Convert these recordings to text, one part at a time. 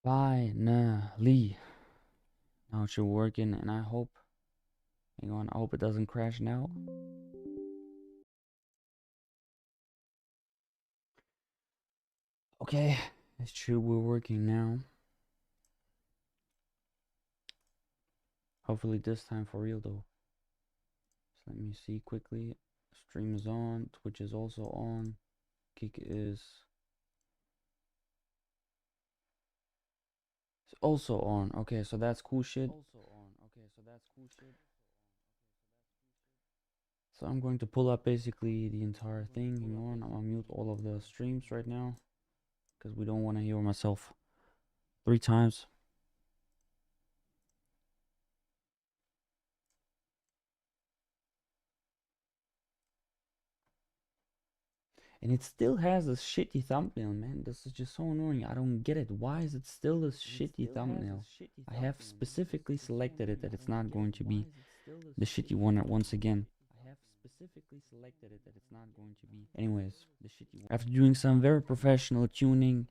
Finally. Now it should working and I hope, hang on, I hope it doesn't crash now. Okay, it should be working now. Hopefully this time for real though. So let me see quickly. Stream is on, Twitch is also on, Kick is also on. Okay, so that's cool shit. So I'm going to pull up basically the entire thing. Hang on, I'm gonna mute all of the streams right now because we don't want to hear myself 3 times. And it still has a shitty thumbnail, man. This is just so annoying. I don't get it. Why is it still a shitty thumbnail? I have specifically selected it that it's not going to be the shitty one once again. Anyways, after doing some very professional tuning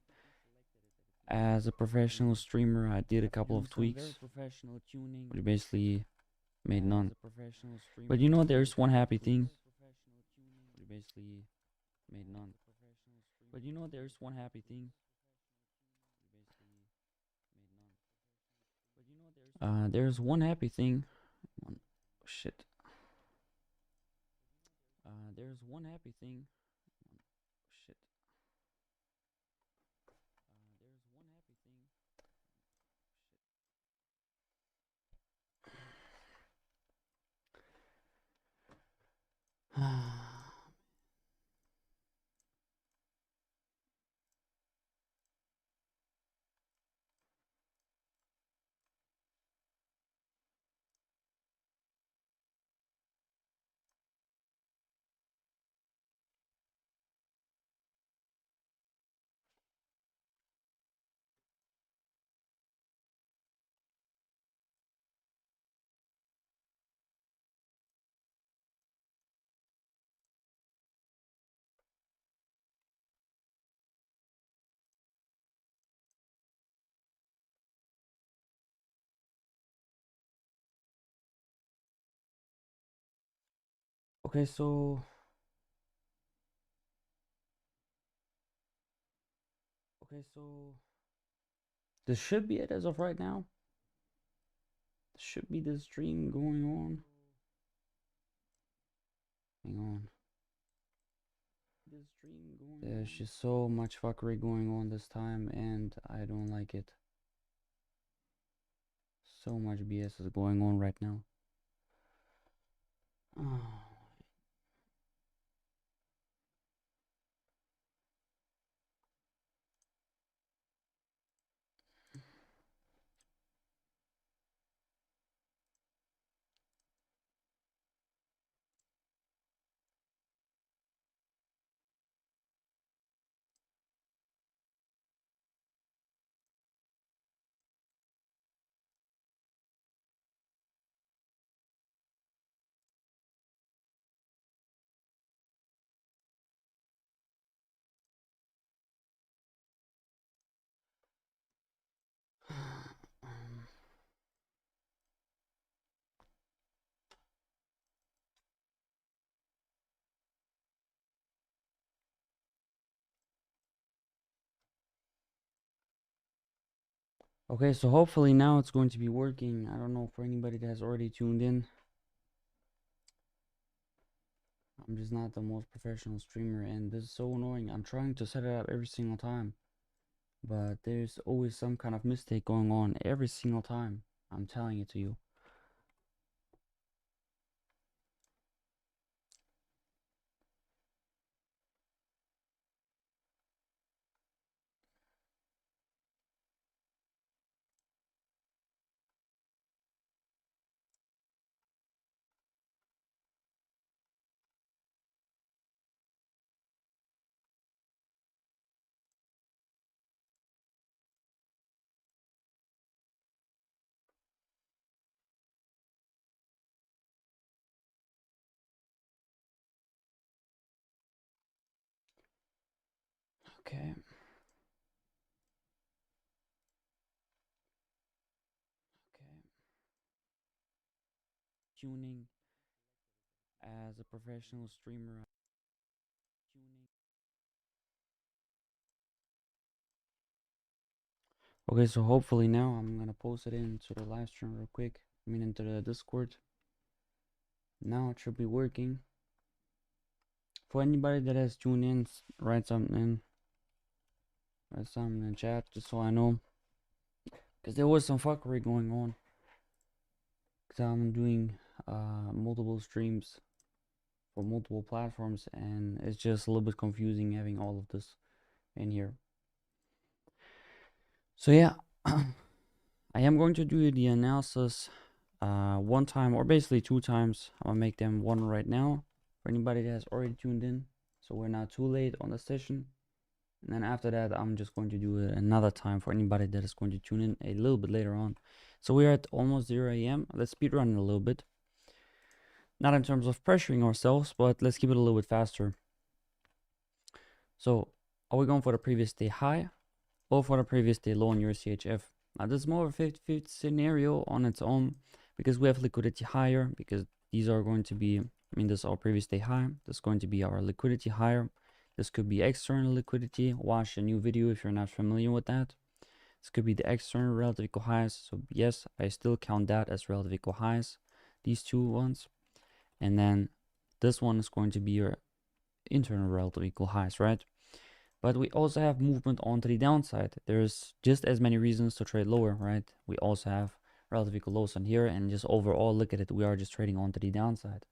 as a professional streamer, I did a couple of tweaks, which basically made none. But you know, there's one happy thing. But you know, there's one happy thing. There's one happy thing. Shit. There's one happy thing. Shit. Okay, so this should be it as of right now. This should be the stream going on. Hang on. There's just so much fuckery going on this time, and I don't like it. So much BS is going on right now. Okay, so hopefully now it's going to be working. I don't know for anybody that has already tuned in. I'm just not the most professional streamer, and this is so annoying. I'm trying to set it up every single time, but there's always some kind of mistake going on every single time. I'm telling it to you. Okay. tuning as a professional streamer. Okay, so hopefully now I'm gonna post it into the live stream real quick. I mean into the Discord. Now it should be working. For anybody that has tuned in, write something in. Write something in chat just so I know. Because there was some fuckery going on. Because I'm doing multiple streams for multiple platforms, and it's just a little bit confusing having all of this in here. So yeah, I am going to do the analysis one time, or basically 2 times. I'm gonna make them one right now for anybody that has already tuned in, so we're not too late on the session. And then after that, I'm just going to do it another time for anybody that is going to tune in a little bit later on. So we're at almost 0 a.m. Let's speed run it a little bit. Not in terms of pressuring ourselves, but let's keep it a little bit faster. So are we going for the previous day high or for the previous day low on your CHF? Now this is more of a 50-50 scenario on its own, because we have liquidity higher, because these are going to be, I mean, this is our previous day high. This is going to be our liquidity higher. This could be external liquidity. Watch a new video if you're not familiar with that. This could be the external relative equal highs. So yes, I still count that as relative equal highs, these two ones. And then this one is going to be your internal relative equal highs, right? But we also have movement onto the downside. There's just as many reasons to trade lower, right? We also have relative equal lows on here, and just overall look at it, we are just trading onto the downside.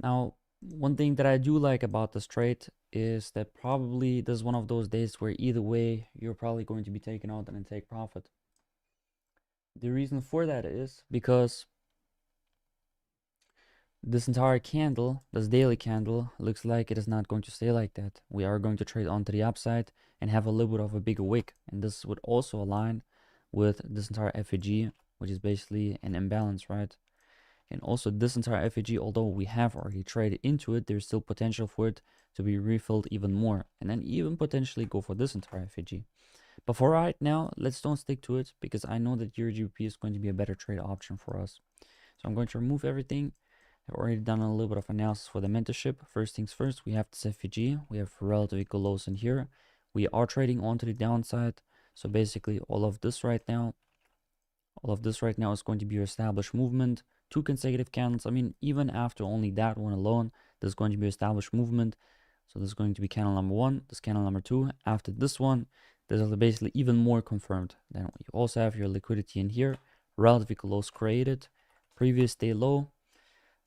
Now, one thing that I do like about this trade is that probably this is one of those days where either way you're probably going to be taken out and then take profit. The reason for that is because this entire candle, this daily candle, looks like it is not going to stay like that. We are going to trade onto the upside and have a little bit of a bigger wick, and this would also align with this entire FEG, which is basically an imbalance, right? And also this entire FEG, although we have already traded into it, there's still potential for it to be refilled even more, and then even potentially go for this entire FEG. But for right now, let's don't stick to it, because I know that EUR/GBP is going to be a better trade option for us. So I'm going to remove everything. I've already done a little bit of analysis for the mentorship. First things first, we have this FEG. We have relative equal lows in here. We are trading onto the downside. So basically all of this right now is going to be your established movement. 2 consecutive candles. I mean, even after only that one alone, there's going to be established movement. So this is going to be candle number 1, this candle number 2. After this one, this is basically even more confirmed. Then you also have your liquidity in here. Relative equal lows created. Previous day low,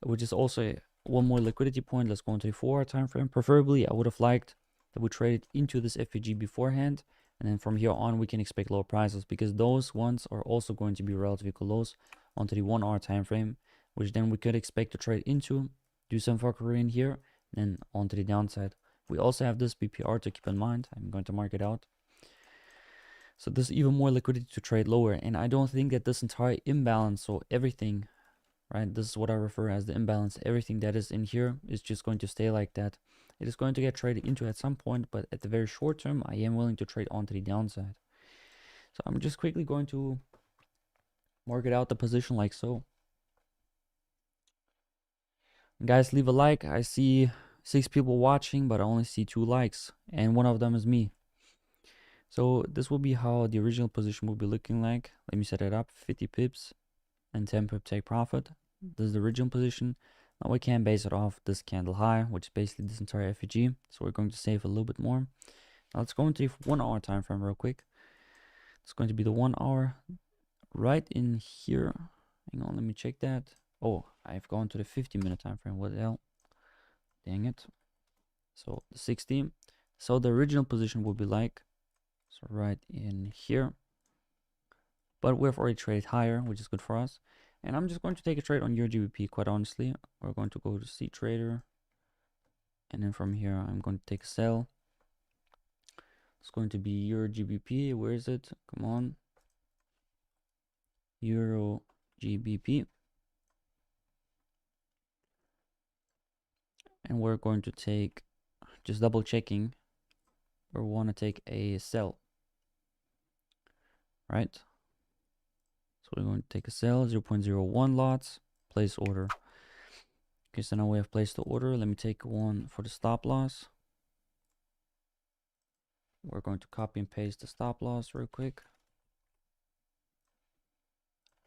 which is also one more liquidity point. Let's go into a 4-hour time frame. Preferably, I would have liked that we traded into this FEG beforehand, and then from here on we can expect lower prices, because those ones are also going to be relative equal lows onto the 1-hour time frame, which then we could expect to trade into, do some fuckery in here, and then onto the downside. We also have this BPR to keep in mind. I'm going to mark it out. So there's even more liquidity to trade lower, and I don't think that this entire imbalance, so everything, right, this is what I refer as the imbalance, everything that is in here is just going to stay like that. It is going to get traded into at some point, but at the very short term, I am willing to trade onto the downside. So I'm just quickly going to mark it out the position like so. Guys, leave a like. I see 6 people watching, but I only see 2 likes, and one of them is me. So this will be how the original position will be looking like. Let me set it up. 50 pips and 10 pip take profit. This is the original position. Now we can base it off this candle high, which is basically this entire FEG. So we're going to save a little bit more. Now let's go into the 1-hour time frame real quick. It's going to be the 1 hour right in here. Hang on, let me check that. Oh, I've gone to the 50-minute time frame. What the hell? Dang it. So the 60. So the original position will be like, so right in here. But we've already traded higher, which is good for us. And I'm just going to take a trade on EUR/GBP, quite honestly. We're going to go to C Trader. And then from here, I'm going to take a sell. It's going to be EUR/GBP. Where is it? Come on. EUR/GBP. And we're going to take, just double checking, we want to take a sell. Right? So we're going to take a sell, 0.01 lots, place order. Okay, so now we have placed the order. Let me take one for the stop loss. We're going to copy and paste the stop loss real quick.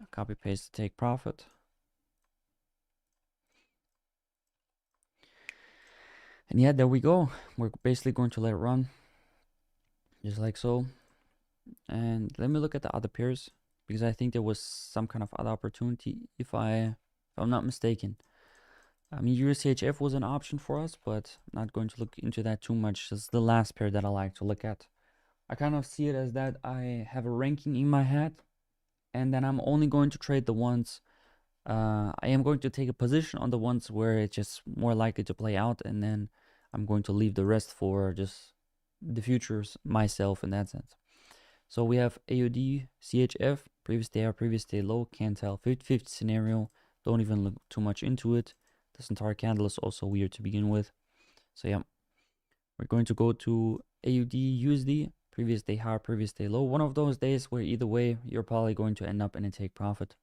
Copy paste the take profit. And yeah, there we go. We're basically going to let it run. Just like so. And let me look at the other pairs, because I think there was some kind of other opportunity if I'm not mistaken. I mean, EURCHF was an option for us, but I'm not going to look into that too much. It's the last pair that I like to look at. I kind of see it as that I have a ranking in my head, and then I'm only going to trade the ones. I am going to take a position on the ones where it's just more likely to play out, and then I'm going to leave the rest for just the futures myself in that sense. So we have AUD, CHF, previous day high, previous day low, can't tell, 50-50 scenario, don't even look too much into it. This entire candle is also weird to begin with. So yeah, we're going to go to AUD, USD, previous day high, previous day low. One of those days where either way, you're probably going to end up in a take profit.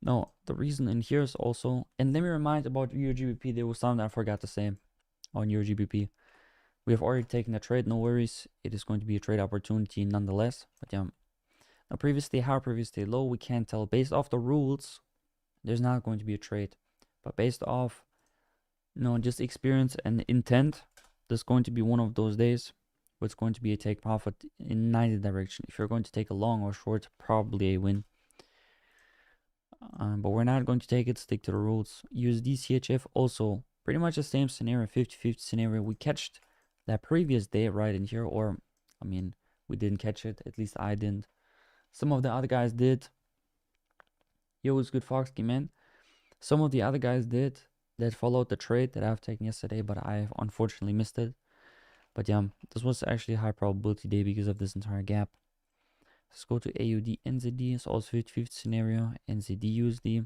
Now, the reason in here is also, and let me remind about EURGBP, there was something I forgot to say on EURGBP. We have already taken a trade, no worries. It is going to be a trade opportunity nonetheless. But yeah, now previous day high, previous day low, we can't tell. Based off the rules, there's not going to be a trade. But based off, just experience and intent, there's going to be one of those days where it's going to be a take profit in neither direction. If you're going to take a long or short, probably a win. But we're not going to take it, stick to the rules. USD, CHF, also pretty much the same scenario, 50-50 scenario. We catched that previous day right in here, or I mean, we didn't catch it, at least I didn't. Some of the other guys did. Yo, it's good, Foxy, man. Some of the other guys did that followed the trade that I've taken yesterday, but I unfortunately missed it. But yeah, this was actually a high probability day because of this entire gap. Let's go to AUD NZD. It's also 50-50 scenario. NZD USD.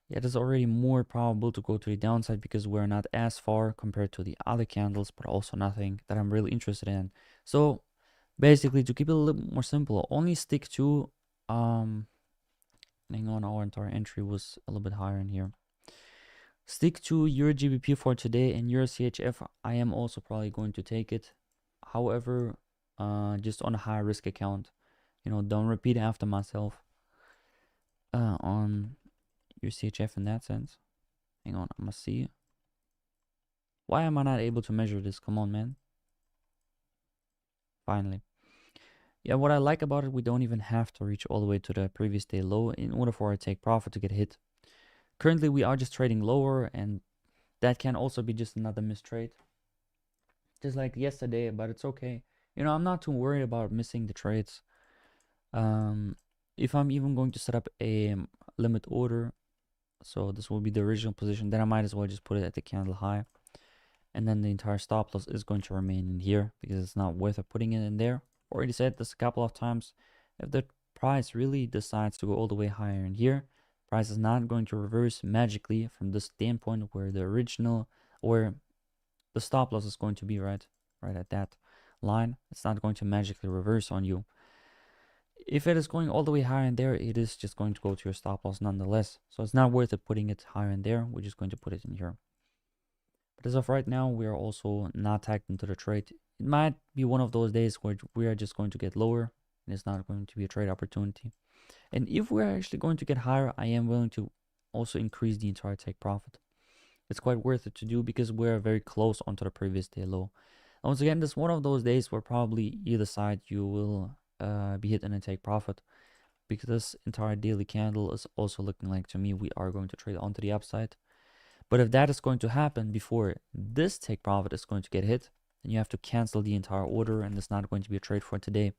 Yeah, there's already more probable to go to the downside because we're not as far compared to the other candles, but also nothing that I'm really interested in. So basically, to keep it a little more simple, only stick to hang on, our entire entry was a little bit higher in here. Stick to EURGBP for today, and EURCHF I am also probably going to take it. However, just on a high risk account. Don't repeat after myself on EURCHF in that sense. Hang on, I must see. Why am I not able to measure this? Come on, man. Finally. Yeah, what I like about it, we don't even have to reach all the way to the previous day low in order for our take profit to get hit. Currently, we are just trading lower, and that can also be just another mistrade. Just like yesterday, but it's okay. I'm not too worried about missing the trades. If I'm even going to set up a limit order, so this will be the original position, then I might as well just put it at the candle high. And then the entire stop loss is going to remain in here because it's not worth it putting it in there. Already said this a couple of times. If the price really decides to go all the way higher in here, price is not going to reverse magically from this standpoint where the original or the stop loss is going to be right at that line. It's not going to magically reverse on you. If it is going all the way higher in there, it is just going to go to your stop loss nonetheless. So it's not worth it putting it higher in there. We're just going to put it in here. But as of right now, we are also not tagged into the trade. It might be one of those days where we are just going to get lower and it's not going to be a trade opportunity. And if we're actually going to get higher, I am willing to also increase the entire take profit. It's quite worth it to do because we're very close onto the previous day low. And once again, this is one of those days where probably either side you will be hitting a take profit, because this entire daily candle is also looking like, to me, we are going to trade onto the upside. But if that is going to happen before this take profit is going to get hit, then you have to cancel the entire order, and it's not going to be a trade for today.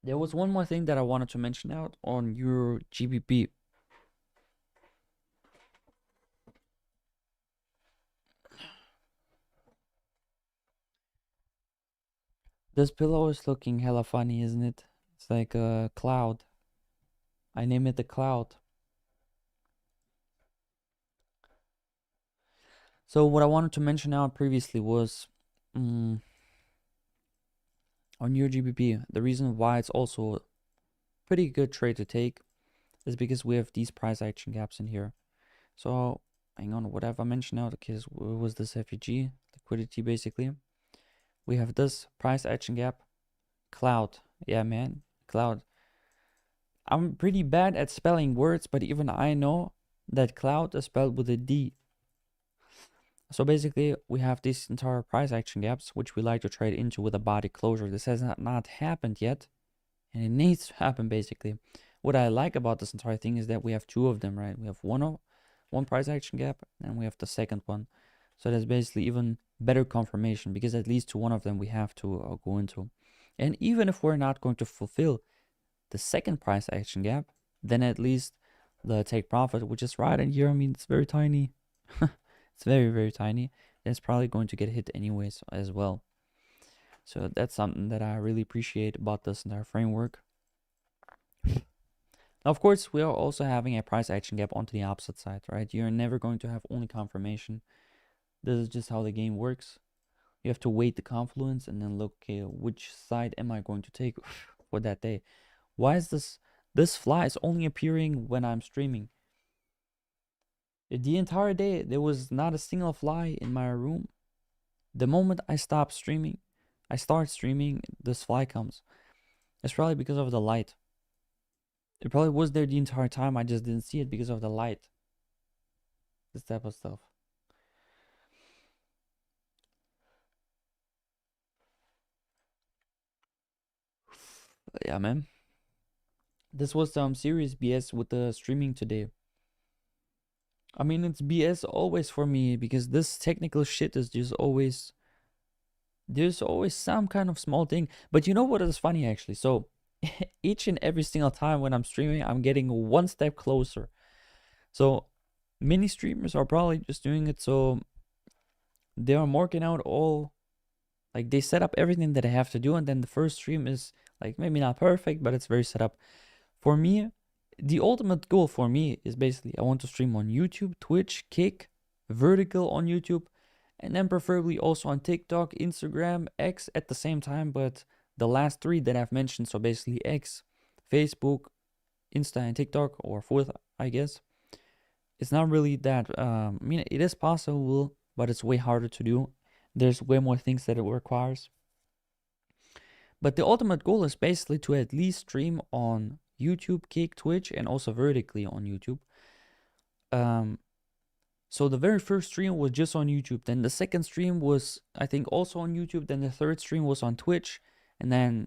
There was one more thing that I wanted to mention out on EURGBP. This pillow is looking hella funny, isn't it? It's like a cloud. I name it the cloud. So what I wanted to mention out previously was on your GBP. The reason why it's also a pretty good trade to take is because we have these price action gaps in here. So hang on, what have I mentioned now? Because what was this FEG liquidity basically? We have this price action gap, cloud. Yeah, man, cloud. I'm pretty bad at spelling words, but even I know that cloud is spelled with a D. So basically, we have these entire price action gaps, which we like to trade into with a body closure. This has not happened yet, and it needs to happen basically. What I like about this entire thing is that we have two of them, right? We have one price action gap, and we have the second one. So that's basically even better confirmation, because at least to one of them we have to go into. And even if we're not going to fulfill the second price action gap, then at least the take profit, which is right in here, I mean, it's very tiny. It's very, very tiny. It's probably going to get hit anyways as well. So that's something that I really appreciate about this entire framework. Now, of course, we are also having a price action gap onto the opposite side, right? You're never going to have only confirmation. This is just how the game works. You have to wait the confluence and then look, okay, which side am I going to take for that day? Why is this fly is only appearing when I'm streaming? The entire day, there was not a single fly in my room. The moment I start streaming, this fly comes. It's probably because of the light. It probably was there the entire time. I just didn't see it because of the light. This type of stuff. But yeah, man. This was some serious BS with the streaming today. I mean, it's BS always for me because this technical shit is just always... There's always some kind of small thing. But you know what is funny actually? So each and every single time when I'm streaming, I'm getting one step closer. So many streamers are probably just doing it so they are marking out all, like they set up everything that I have to do, and then the first stream is like maybe not perfect, but it's very set up. For me, the ultimate goal for me is basically I want to stream on YouTube, Twitch, Kick, Vertical on YouTube, and then preferably also on TikTok, Instagram, X at the same time. But the last three that I've mentioned, so basically X, Facebook, Insta, and TikTok, or fourth, I guess, it's not really that, I mean, it is possible, but it's way harder to do. There's way more things that it requires. But the ultimate goal is basically to at least stream on YouTube, Kick, Twitch, and also vertically on YouTube. So the very first stream was just on YouTube. Then the second stream was, I think, also on YouTube. Then the third stream was on Twitch. And then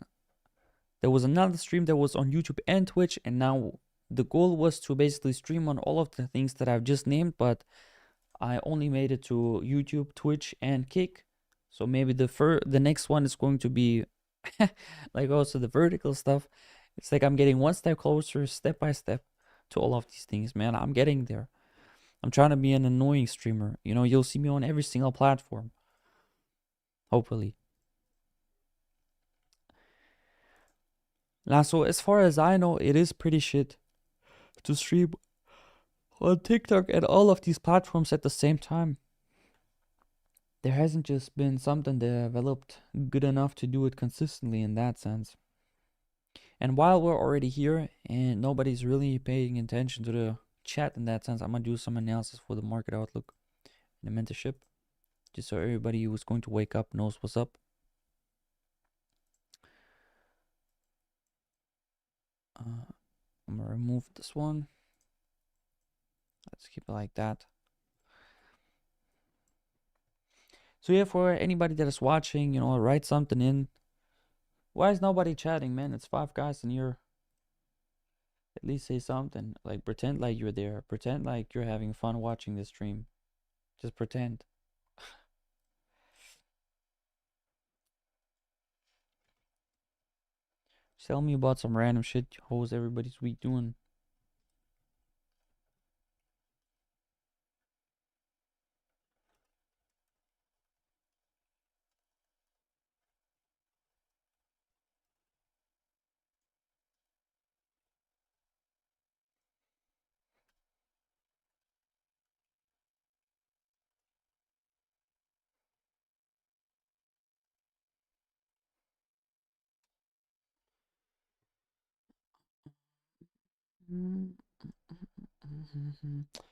there was another stream that was on YouTube and Twitch. And now the goal was to basically stream on all of the things that I've just named. But I only made it to YouTube, Twitch, and Kick. So maybe the next one is going to be like also the vertical stuff. It's like I'm getting one step closer, step by step, to all of these things, man. I'm getting there. I'm trying to be an annoying streamer. You know, you'll see me on every single platform. Hopefully. Now, so as far as I know, it is pretty shit to stream on TikTok and all of these platforms at the same time. There hasn't just been something developed good enough to do it consistently in that sense. And while we're already here and nobody's really paying attention to the chat in that sense, I'm gonna do some analysis for the market outlook and the mentorship, just so everybody who's going to wake up knows what's up. I'm gonna remove this one. Let's keep it like that. So yeah, for anybody that is watching, you know, write something in. Why is nobody chatting, man? It's 5 guys in here. At least say something. Like, pretend like you're there. Pretend like you're having fun watching this stream. Just pretend. Tell me about some random shit. How's everybody's week doing?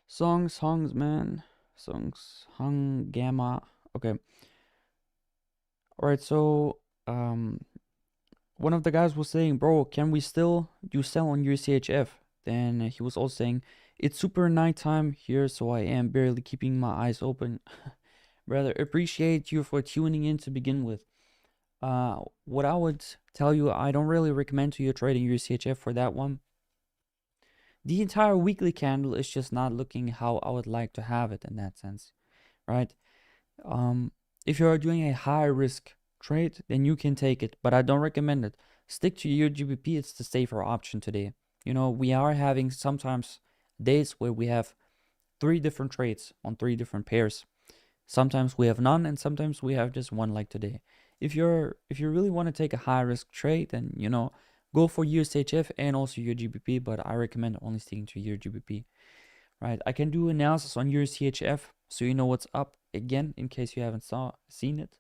Songs, man. Songs, hung, gamma. Okay. All right. So, one of the guys was saying, bro, can we still do sell on UCHF? Then he was also saying, it's super nighttime here, so I am barely keeping my eyes open. Brother, appreciate you for tuning in to begin with. What I would tell you, I don't really recommend to you trading UCHF for that one. The entire weekly candle is just not looking how I would like to have it in that sense, right? If you are doing a high risk trade, then you can take it, but I don't recommend it. Stick to your GBP, it's the safer option today. You know, we are having sometimes days where we have 3 different trades on 3 different pairs. Sometimes we have none, and sometimes we have just one like today. If you really want to take a high risk trade, then you know, go for USHF and also your GBP, but I recommend only sticking to your GBP. Right? I can do analysis on your CHF so you know what's up again in case you haven't seen it.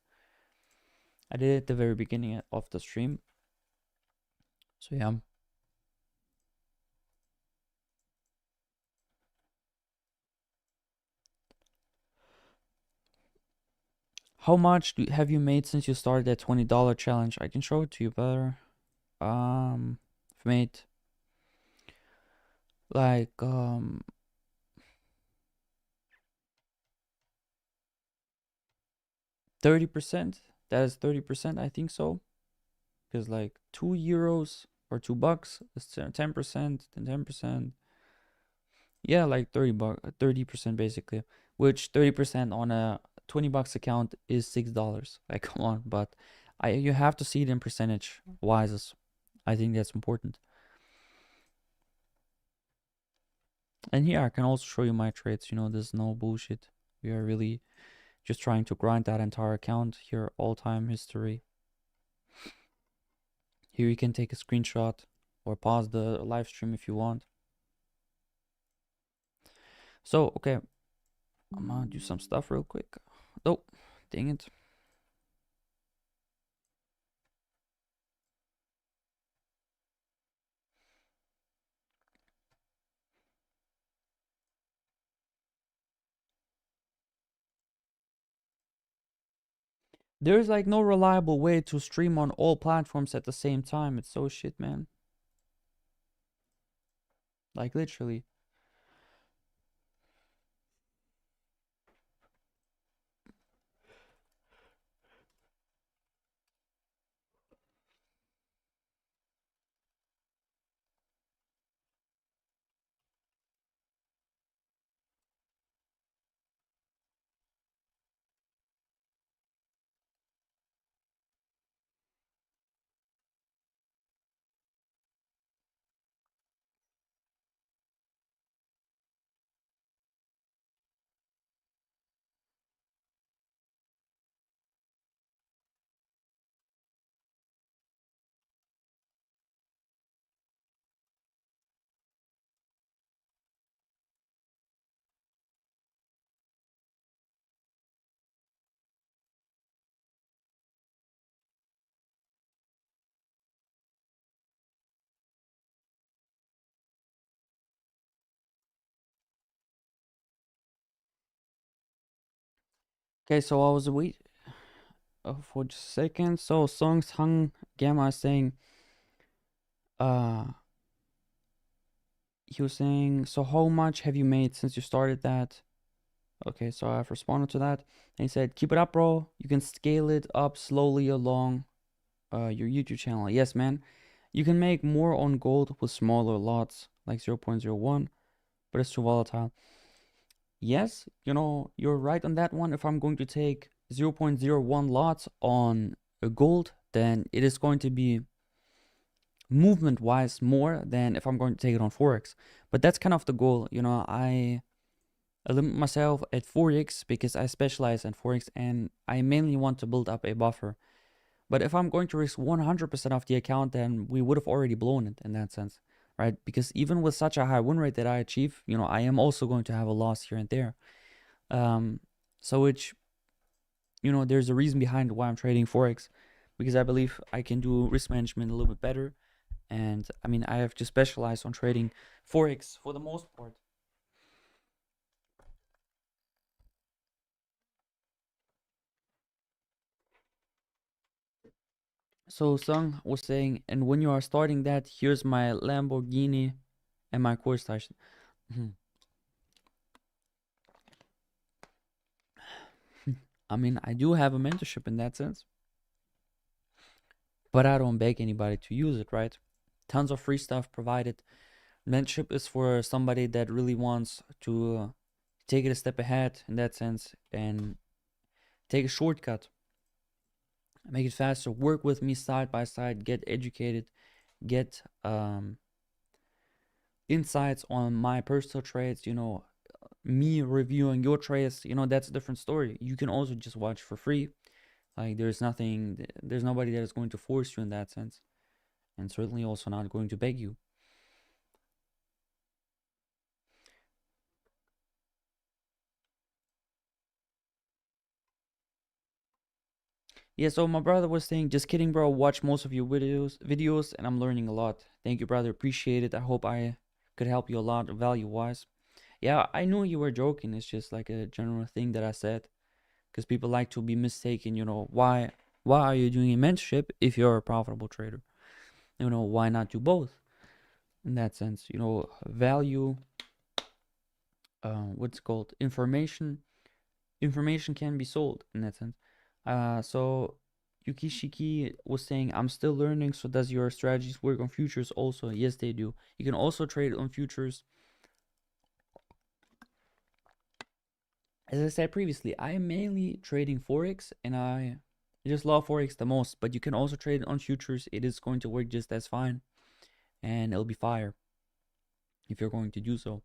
I did it at the very beginning of the stream. So yeah. How much have you made since you started that $20 challenge? I can show it to you better. I've made like 30%. That is 30%, I think so. Because like €2 or $2 is 10%, then 10%. Yeah, like 30% basically. Which 30% on a $20 account is $6. Like, come on, but you have to see it in percentage wise. I think that's important. And here I can also show you my trades. You know, there's no bullshit. We are really just trying to grind that entire account here, all-time history. Here you can take a screenshot or pause the live stream if you want. So, okay, I'm gonna do some stuff real quick. Oh, dang it. There's like no reliable way to stream on all platforms at the same time. It's so shit, man. Like literally. Okay, so I was wait for just a second. So Songs Hung Gamma is saying he was saying, so how much have you made since you started that? Okay, so I've responded to that. And he said, keep it up, bro. You can scale it up slowly along your YouTube channel. Yes, man. You can make more on gold with smaller lots, like 0.01, but it's too volatile. Yes, you know, you're right on that one. If I'm going to take 0.01 lots on a gold, then it is going to be movement-wise more than if I'm going to take it on Forex. But that's kind of the goal. You know, I limit myself at Forex because I specialize in Forex and I mainly want to build up a buffer. But if I'm going to risk 100% of the account, then we would have already blown it in that sense, right? Because even with such a high win rate that I achieve, you know, I am also going to have a loss here and there. So which, you know, there's a reason behind why I'm trading Forex, because I believe I can do risk management a little bit better And I mean, I have just specialized on trading forex for the most part. So Sung was saying, and when you are starting that, here's my Lamborghini and my course station. I mean, I do have a mentorship in that sense, but I don't beg anybody to use it, right? Tons of free stuff provided. Mentorship is for somebody that really wants to take it a step ahead in that sense and take a shortcut, make it faster, work with me side by side, get educated, get insights on my personal trades, me reviewing your trades, that's a different story. You can also just watch for free. Like there's nobody that is going to force you in that sense, and certainly also not going to beg you. Yeah, so my brother was saying, just kidding, bro. Watch most of your videos, and I'm learning a lot. Thank you, brother. Appreciate it. I hope I could help you a lot value-wise. Yeah, I knew you were joking. It's just like a general thing that I said, because people like to be mistaken. Why are you doing a mentorship if you're a profitable trader? Why not do both? In that sense, value. What's it called? Information. Information can be sold in that sense. So Yukishiki was saying, I'm still learning, so does your strategies work on futures also? Yes, they do. You can also trade on futures. As I said previously, I am mainly trading Forex, and I just love Forex the most, but you can also trade on futures. It is going to work just as fine, and it'll be fire if you're going to do so.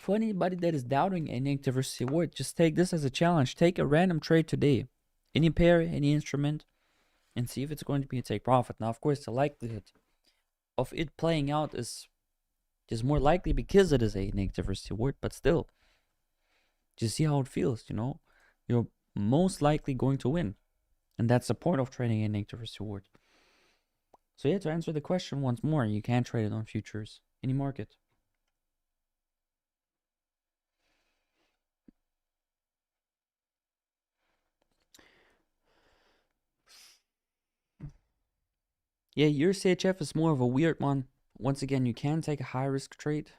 For anybody that is doubting a negative risk reward, just take this as a challenge. Take a random trade today, any pair, any instrument, and see if it's going to be a take profit. Now, of course, the likelihood of it playing out is just more likely because it is a negative risk reward, but still, just see how it feels. You're most likely going to win, and that's the point of trading a negative risk reward. So yeah, to answer the question once more, you can trade it on futures, any market. Yeah, your CHF is more of a weird one. Once again, you can take a high risk trade,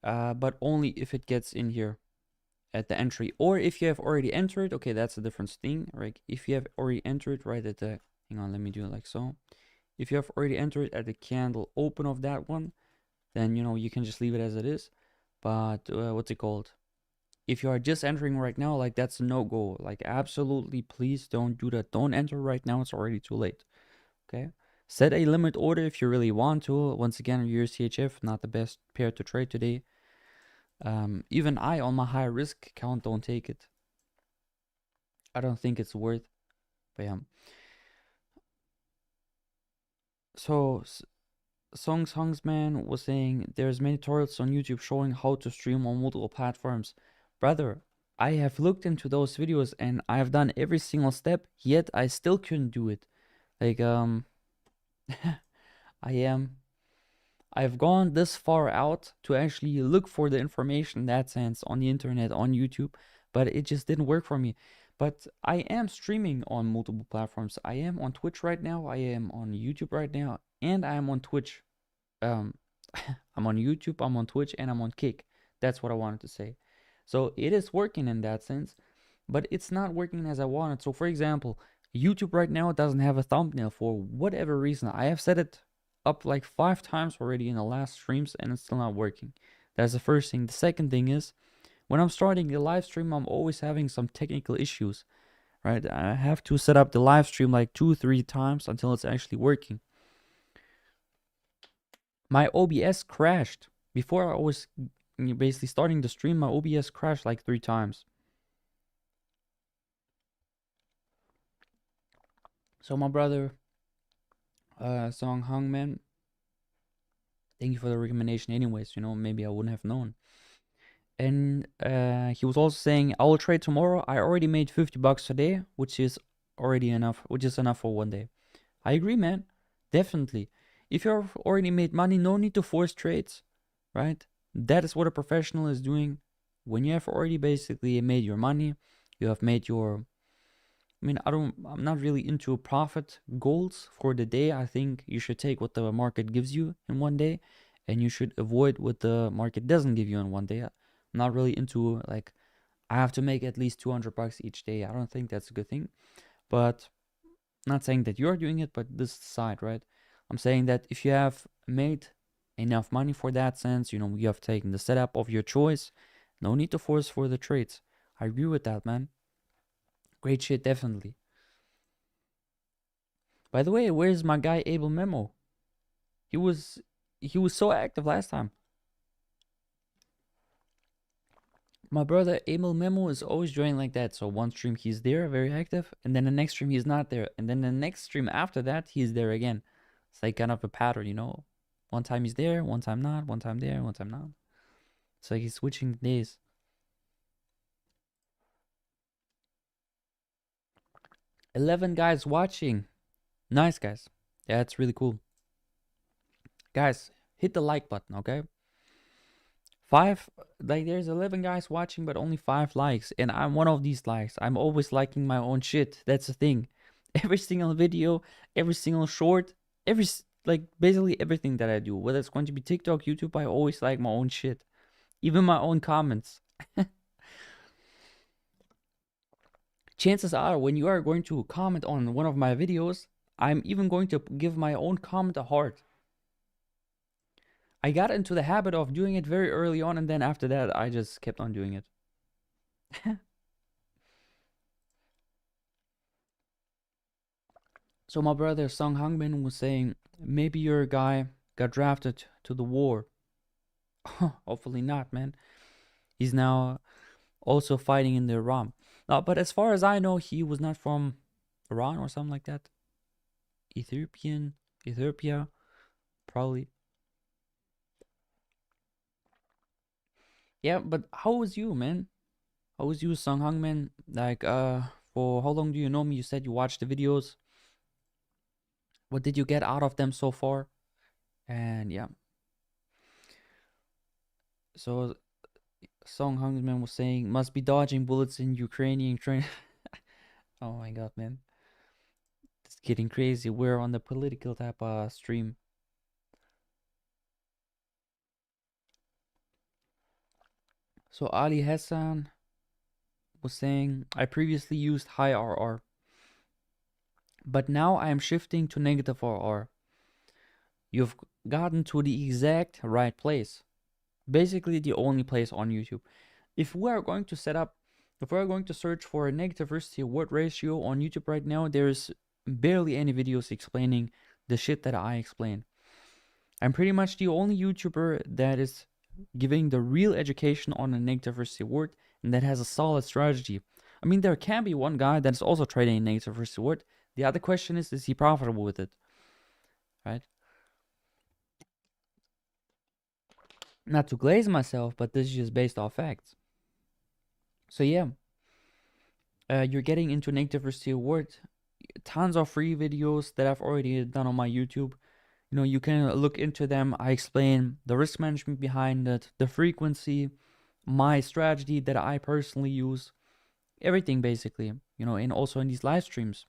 but only if it gets in here at the entry, or if you have already entered. Okay, that's a different thing, right? If you have already entered right at the, hang on, let me do it like so. If you have already entered at the candle open of that one, then you can just leave it as it is. But what's it called? If you are just entering right now, like that's a no-go. Like absolutely, please don't do that. Don't enter right now. It's already too late. Okay. Set a limit order if you really want to. Once again, your CHF, not the best pair to trade today. Even I, on my high risk account, don't take it. I don't think it's worth. But yeah. So, Songs Hongsman was saying there's many tutorials on YouTube showing how to stream on multiple platforms. Brother, I have looked into those videos and I have done every single step, yet I still couldn't do it. Like, I've gone this far out to actually look for the information in that sense on the internet, on YouTube, but it just didn't work for me. But I am streaming on multiple platforms. I am on Twitch right now, I am on YouTube right now, and I am on Twitch. I'm on YouTube, I'm on Twitch, and I'm on Kick. That's what I wanted to say. So it is working in that sense, but it's not working as I wanted. So for example, YouTube right now doesn't have a thumbnail for whatever reason. I have set it up like 5 times already in the last streams and it's still not working. That's the first thing. The second thing is, when I'm starting the live stream, I'm always having some technical issues, right? I have to set up the live stream like 2-3 times until it's actually working. My OBS crashed. Before I was basically starting the stream, my OBS crashed like 3 times. So my brother, Song Hongman, thank you for the recommendation anyways, maybe I wouldn't have known. And he was also saying, I will trade tomorrow. I already made $50 today, which is already enough, which is enough for one day. I agree, man. Definitely. If you've already made money, no need to force trades, right? That is what a professional is doing. When you have already basically made your money, you have made your, I mean, I'm not really into profit goals for the day. I think you should take what the market gives you in one day, and you should avoid what the market doesn't give you in one day. I'm not really into like, I have to make at least 200 bucks each day. I don't think that's a good thing. But not saying that you're doing it, but this side, right? I'm saying that if you have made enough money for that sense, you have taken the setup of your choice, no need to force for the trades. I agree with that, man. Great shit, definitely. By the way, where's my guy Abel Memo? He was so active last time. My brother Abel Memo is always joining like that. So one stream he's there, very active, and then the next stream he's not there, and then the next stream after that he's there again. It's like kind of a pattern. One time he's there, one time not, one time there, one time not. It's like he's switching days. 11 guys watching. Nice, guys. Yeah, it's really cool. Guys, hit the like button, okay? There's 11 guys watching, but only 5 likes. And I'm one of these likes. I'm always liking my own shit. That's the thing. Every single video, every single short, basically everything that I do. Whether it's going to be TikTok, YouTube, I always like my own shit. Even my own comments. Chances are, when you are going to comment on one of my videos, I'm even going to give my own comment a heart. I got into the habit of doing it very early on, and then after that, I just kept on doing it. So my brother Song Hangmin was saying, maybe your guy got drafted to the war. Hopefully not, man. He's now also fighting in the Iran. But as far as I know, he was not from Iran or something like that. Ethiopia, probably. Yeah, but how was you, man? How was you, Song Hangman? Like, for how long do you know me? You said you watched the videos. What did you get out of them so far? And yeah. So Song Hangman was saying, must be dodging bullets in Ukrainian train. Oh my god, man. It's getting crazy. We're on the political type stream. So Ali Hassan was saying, I previously used high RR, but now I am shifting to negative RR. You've gotten to the exact right place. Basically the only place on YouTube. If we're going to search for a negative versus word ratio on YouTube right now, there's barely any videos explaining the shit that I explain. I'm pretty much the only YouTuber that is giving the real education on a negative versus word and that has a solid strategy. I mean, there can be one guy that's also trading negative versus word. The other question is he profitable with it? Right? Not to glaze myself, but this is just based off facts. So yeah, you're getting into negative versus word. Tons of free videos that I've already done on my YouTube. You can look into them. I explain the risk management behind it, the frequency, my strategy that I personally use, everything basically, and also in these live streams.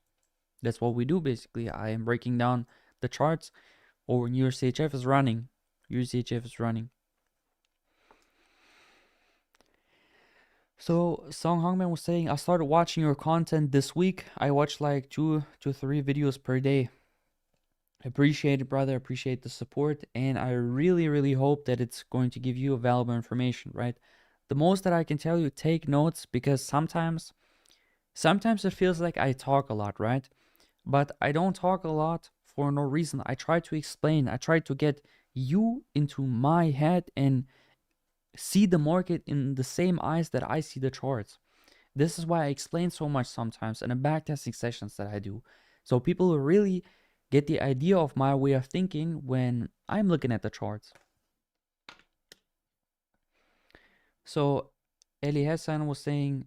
That's what we do basically. I am breaking down the charts, or when USCHF is running. USCHF is running. So Song Hongman was saying, I started watching your content this week. I watch like 2 to 3 videos per day. Appreciate it, brother. Appreciate the support. And I really, really hope that it's going to give you valuable information, right? The most that I can tell you, take notes, because sometimes it feels like I talk a lot, right? But I don't talk a lot for no reason. I try to explain. I try to get you into my head and see the market in the same eyes that I see the charts. This is why I explain so much sometimes in the backtesting sessions that I do. So people really get the idea of my way of thinking when I'm looking at the charts. So Eli Hassan was saying,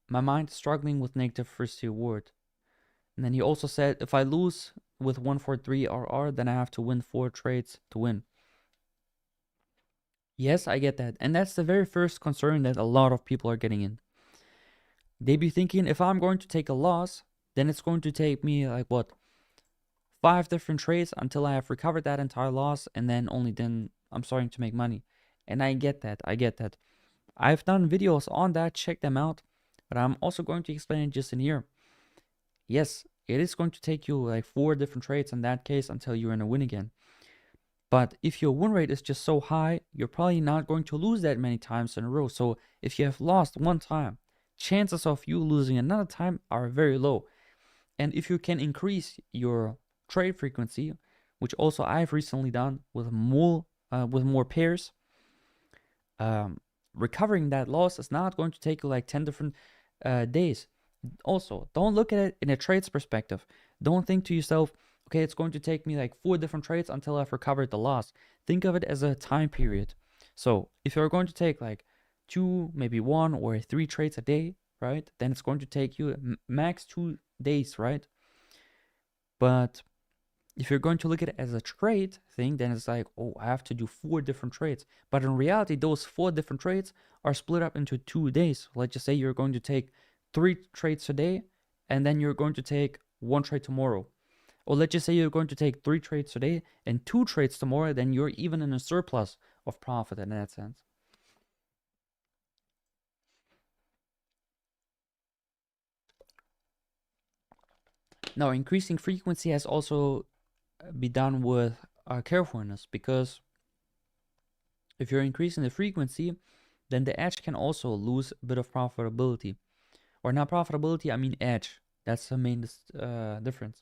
my mind is struggling with negative first year word. And then he also said, if I lose with 143 RR, then I have to win 4 trades to win. Yes, I get that. And that's the very first concern that a lot of people are getting in. They be thinking, if I'm going to take a loss, then it's going to take me like what, 5 different trades until I have recovered that entire loss, and then only then I'm starting to make money. And I get that. I've done videos on that, check them out, but I'm also going to explain it just in here. Yes, it is going to take you like 4 different trades in that case until you're in a win again. But if your win rate is just so high, you're probably not going to lose that many times in a row. So if you have lost one time, chances of you losing another time are very low. And if you can increase your trade frequency, which also I've recently done with more pairs, recovering that loss is not going to take you like 10 different days. Also, don't look at it in a trades perspective. Don't think to yourself, okay, it's going to take me like 4 different trades until I've recovered the loss. Think of it as a time period. So if you're going to take like 2, maybe 1 or 3 trades a day, right? Then it's going to take you max 2 days, right? But if you're going to look at it as a trade thing, then it's like, oh, I have to do 4 different trades. But in reality, those 4 different trades are split up into 2 days. Let's just say you're going to take 3 trades today, and then you're going to take 1 trade tomorrow. Or let's just say you're going to take 3 trades today and 2 trades tomorrow, then you're even in a surplus of profit in that sense. Now, increasing frequency has also be done with carefulness, because if you're increasing the frequency, then the edge can also lose a bit of profitability. Or not profitability, I mean edge. That's the main difference,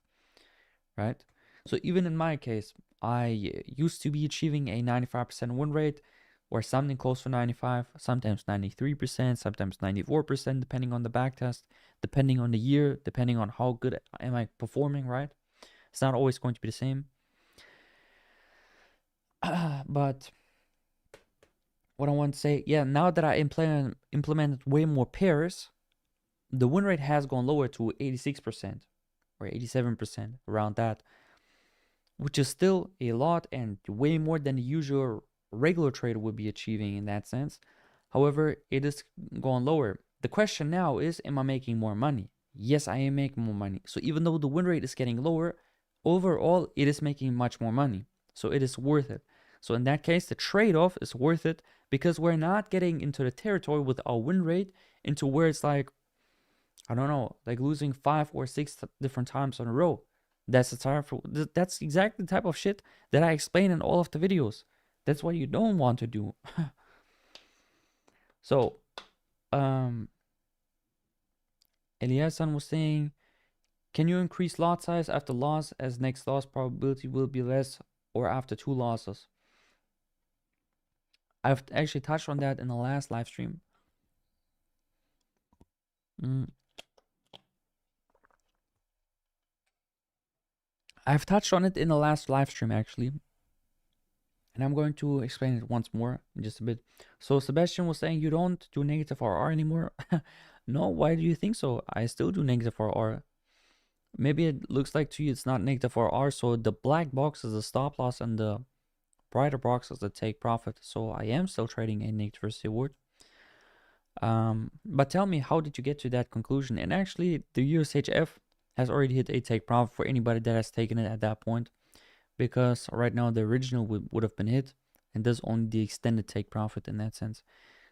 right? So even in my case, I used to be achieving a 95% win rate, or something close to 95, sometimes 93%, sometimes 94%, depending on the backtest, depending on the year, depending on how good am I performing, right? It's not always going to be the same. But what I want to say, yeah, now that I implemented way more pairs, the win rate has gone lower to 86% or 87%, around that, which is still a lot and way more than the usual regular trader would be achieving in that sense. However, it is going lower. The question now is, am I making more money? Yes, I am making more money. So even though the win rate is getting lower, overall, it is making much more money. So it is worth it. So in that case, the trade-off is worth it, because we're not getting into the territory with our win rate into where it's like, I don't know, like losing 5 or 6 different times in a row. That's that's exactly the type of shit that I explain in all of the videos. That's what you don't want to do. So, Eliasson was saying, can you increase lot size after loss, as next loss probability will be less, or after 2 losses? I've actually touched on that in the last live stream. I've touched on it in the last live stream, actually. And I'm going to explain it once more in just a bit. So Sebastian was saying you don't do negative RR anymore. No, why do you think so? I still do negative RR. Maybe it looks like to you it's not negative RR. So the black box is the stop loss and the brighter box is the take profit. So I am still trading a negative risk reward. But tell me, how did you get to that conclusion? And actually, the USHF has already hit a take profit for anybody that has taken it at that point, because right now the original would have been hit, and there's only the extended take profit in that sense.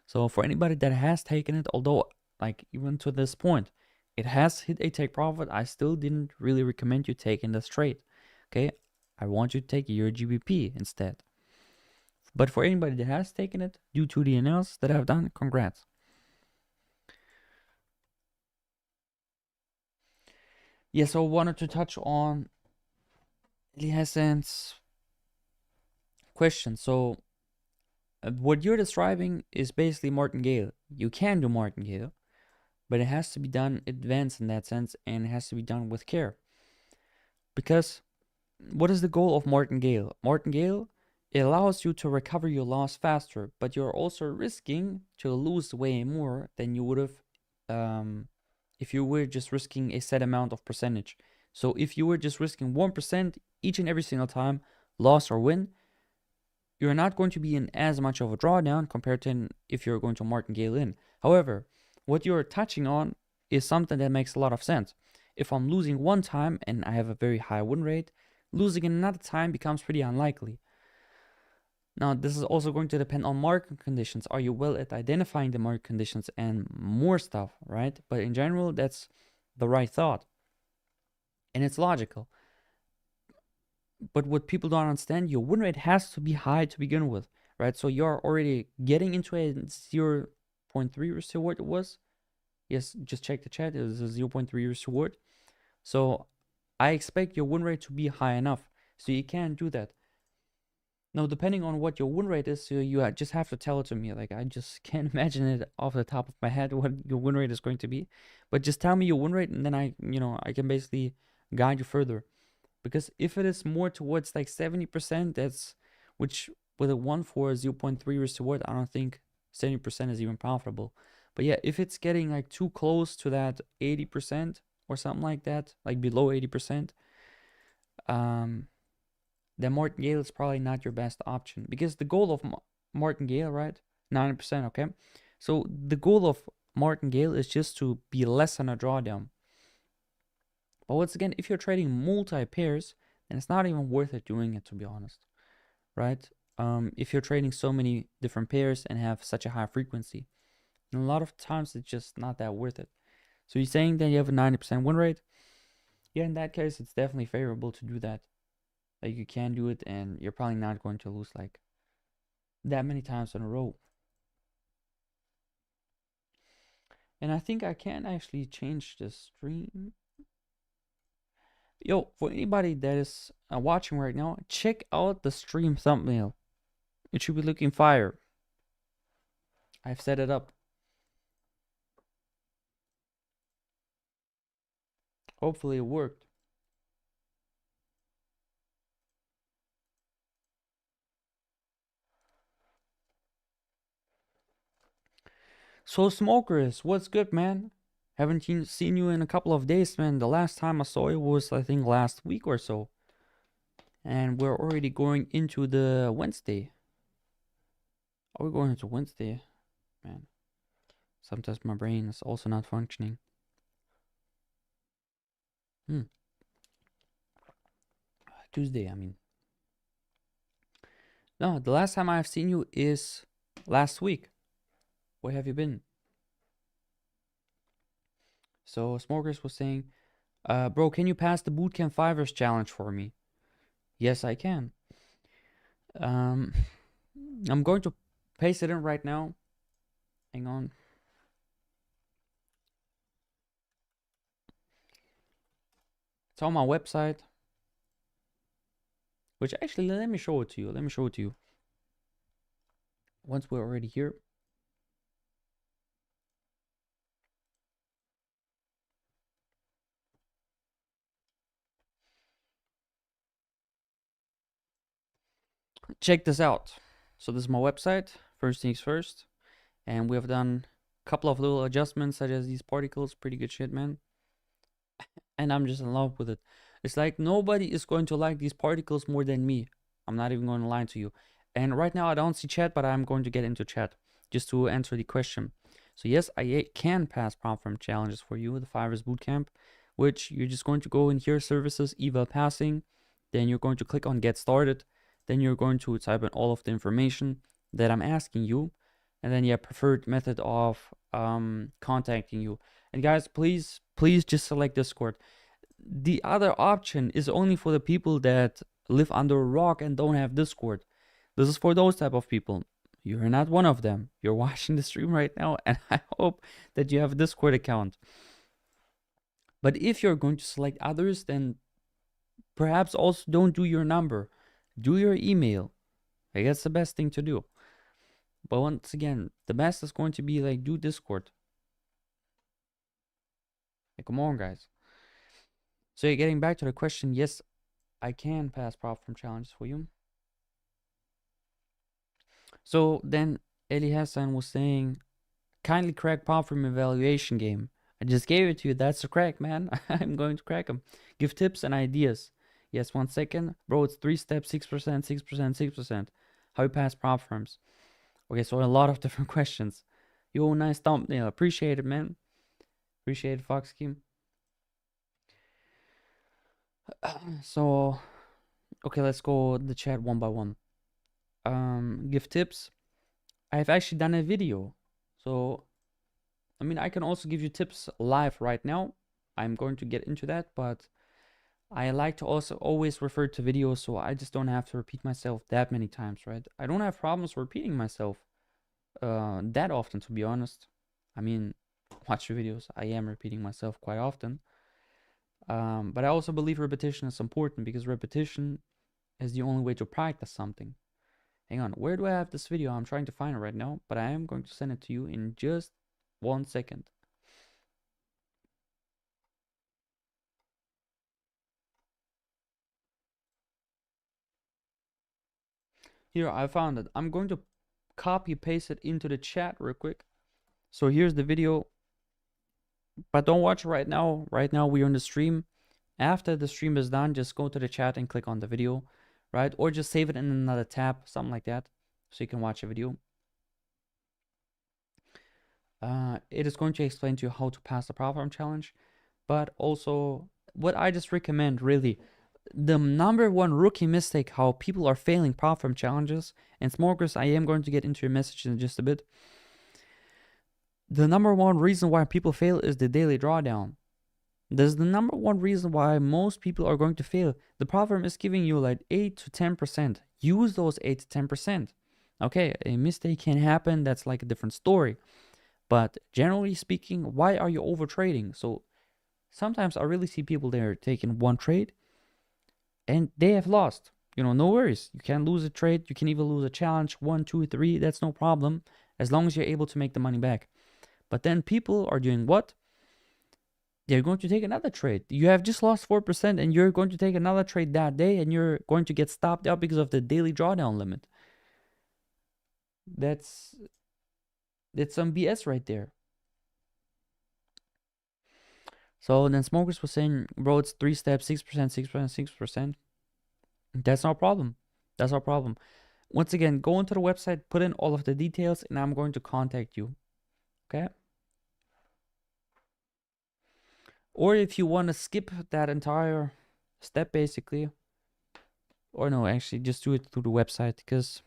So for anybody that has taken it, although like even to this point it has hit a take profit, I still didn't really recommend you taking this trade. Okay, I want you to take your GBP instead. But for anybody that has taken it due to the analysis that I've done, congrats. Yeah, so I wanted to touch on Eliassen's question. So what you're describing is basically martingale. You can do martingale, but it has to be done advanced in that sense, and it has to be done with care. Because what is the goal of martingale? Martingale, it allows you to recover your loss faster, but you're also risking to lose way more than you would have if you were just risking a set amount of percentage. So if you were just risking 1% each and every single time, loss or win, you're not going to be in as much of a drawdown compared to if you're going to martingale in. However, what you're touching on is something that makes a lot of sense. If I'm losing one time and I have a very high win rate, losing another time becomes pretty unlikely. Now, this is also going to depend on market conditions. Are you well at identifying the market conditions and more stuff, right? But in general, that's the right thought. And it's logical. But what people don't understand, your win rate has to be high to begin with, right? So you're already getting into a 0.3 risk reward. It was, yes, just check the chat. It was a 0.3 risk reward. So I expect your win rate to be high enough, so you can do that. Now, depending on what your win rate is, so you just have to tell it to me. Like, I just can't imagine it off the top of my head what your win rate is going to be. But just tell me your win rate, and then I can basically guide you further. Because if it is more towards like 70%, that's which with a 1 for 0.3 risk to reward, I don't think 70% is even profitable. But yeah, if it's getting like too close to that 80% or something like that, like below 80%, then martingale is probably not your best option, because the goal of martingale, right, 90%, okay, so the goal of martingale is just to be less than a drawdown. But once again, if you're trading multi-pairs, then it's not even worth it doing it, to be honest, right? If you're trading so many different pairs and have such a high frequency, and a lot of times it's just not that worth it. So you're saying that you have a 90% win rate? Yeah, in that case, it's definitely favorable to do that. Like, you can do it, and you're probably not going to lose like that many times in a row. And I think I can actually change the stream. Yo, for anybody that is watching right now, check out the stream thumbnail. It should be looking fire. I've set it up. Hopefully it worked. So Smokers, what's good, man? Haven't seen you in a couple of days, man. The last time I saw you was, I think, last week or so. And we're already going into the Wednesday. Are we going into Wednesday? Man, sometimes my brain is also not functioning. Tuesday, I mean. No, the last time I've seen you is last week. Where have you been? So Smokers was saying, bro, can you pass the Bootcamp 5ers challenge for me? Yes, I can. I'm going to paste it in right now. Hang on. It's on my website. Which actually, let me show it to you. Once we're already here. Check this out. So this is my website. First things first. And we have done a couple of little adjustments, such as these particles. Pretty good shit, man. And I'm just in love with it. It's like nobody is going to like these particles more than me. I'm not even going to lie to you. And right now I don't see chat, but I'm going to get into chat just to answer the question. So yes, I can pass prompt from challenges for you, the 5ers Bootcamp, which you're just going to go in here, services, eval passing. Then you're going to click on get started. Then you're going to type in all of the information that I'm asking you. And then, yeah, preferred method of contacting you. And guys, please just select Discord. The other option is only for the people that live under a rock and don't have Discord. This is for those type of people. You're not one of them. You're watching the stream right now, and I hope that you have a Discord account. But if you're going to select others, then perhaps also don't do your number. Do your email. Like, that's the best thing to do. But once again, the best is going to be like, do Discord. Like, come on, guys. So yeah, getting back to the question, yes, I can pass prop from challenges for you. So then Eli Hassan was saying, kindly crack prop from evaluation game. I just gave it to you. That's the crack, man. I'm going to crack them. Give tips and ideas. Yes, 1 second. Bro, it's 3 steps, 6%, 6%, 6%. How you pass prop firms. Okay, so a lot of different questions. Yo, nice thumbnail. Appreciate it, man. Appreciate it, Fox Scheme. So, okay, let's go the chat one by one. Give tips. I've actually done a video. So, I mean, I can also give you tips live right now. I'm going to get into that, but I like to also always refer to videos so I just don't have to repeat myself that many times, right? I don't have problems repeating myself that often, to be honest. I mean, watch the videos. I am repeating myself quite often. But I also believe repetition is important because repetition is the only way to practice something. Hang on, where do I have this video? I'm trying to find it right now, but I am going to send it to you in just 1 second. Here, I found it. I'm going to copy paste it into the chat real quick. So here's the video, but don't watch it right now. Right now we're on the stream. After the stream is done, just go to the chat and click on the video, right? Or just save it in another tab, something like that, so you can watch a video. It is going to explain to you how to pass the prop firm challenge, but also what I just recommend, really, the #1 rookie mistake how people are failing prop firm challenges, and Smokers, I am going to get into your message in just a bit. The #1 reason why people fail is the daily drawdown. This is the #1 reason why most people are going to fail. The prop firm is giving you like 8 to 10%. Use those 8 to 10%. Okay, a mistake can happen. That's like a different story. But generally speaking, why are you over trading? So sometimes I really see people there taking one trade and they have lost. You know, no worries. You can lose a trade. You can even lose a challenge 1, 2, 3. That's no problem as long as you're able to make the money back. But then people are doing what? They're going to take another trade. You have just lost 4% and you're going to take another trade that day and you're going to get stopped out because of the daily drawdown limit. That's some BS right there. So then Smokers was saying, bro, it's 3 steps, 6%, 6%, 6%. That's no problem. That's no problem. Once again, go into the website, put in all of the details, and I'm going to contact you. Okay? Or if you want to skip that entire step, basically, or no, actually, just do it through the website because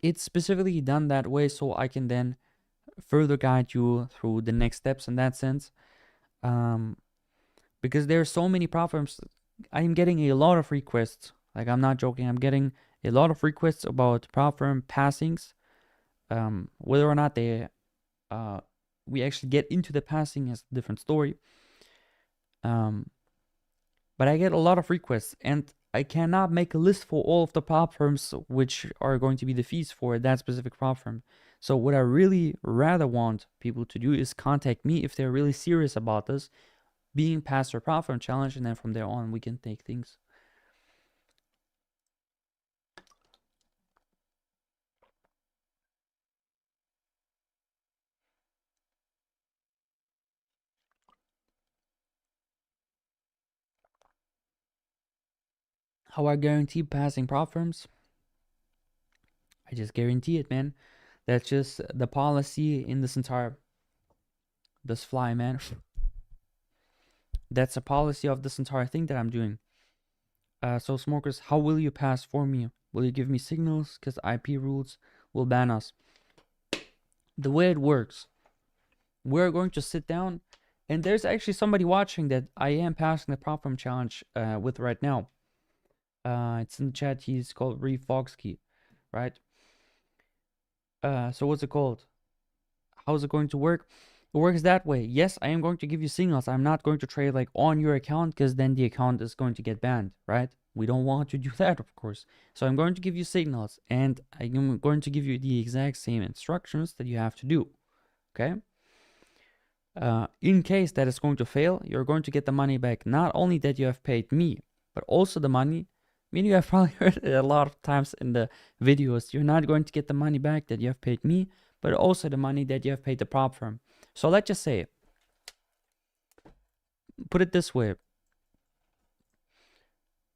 it's specifically done that way so I can then further guide you through the next steps in that sense. Because there are so many prop firms, I'm getting a lot of requests. Like, I'm not joking. I'm getting a lot of requests about prop firm passings. Whether or not they we actually get into the passing is a different story. But I get a lot of requests, and I cannot make a list for all of the prop firms which are going to be the fees for that specific prop firm. So what I really rather want people to do is contact me if they're really serious about this, being past their prop firm challenge, and then from there on we can take things. How I guarantee passing prop firms? I just guarantee it, man. That's just the policy in this fly, man. That's a policy of this entire thing that I'm doing. So Smokers, how will you pass for me? Will you give me signals? Because IP rules will ban us. The way it works, we're going to sit down, and there's actually somebody watching that I am passing the prop firm challenge with right now. It's in the chat. He's called Reef Foxkey, right? So what's it called? How's it going to work? It works that way. Yes, I am going to give you signals. I'm not going to trade like on your account because then the account is going to get banned, right? We don't want to do that, of course. So I'm going to give you signals, and I'm going to give you the exact same instructions that you have to do, okay? In case that it's going to fail, you're going to get the money back. Not only that you have paid me, but also the money. I mean, you have probably heard it a lot of times in the videos. You're not going to get the money back that you have paid me, but also the money that you have paid the prop firm. So let's just say put it this way.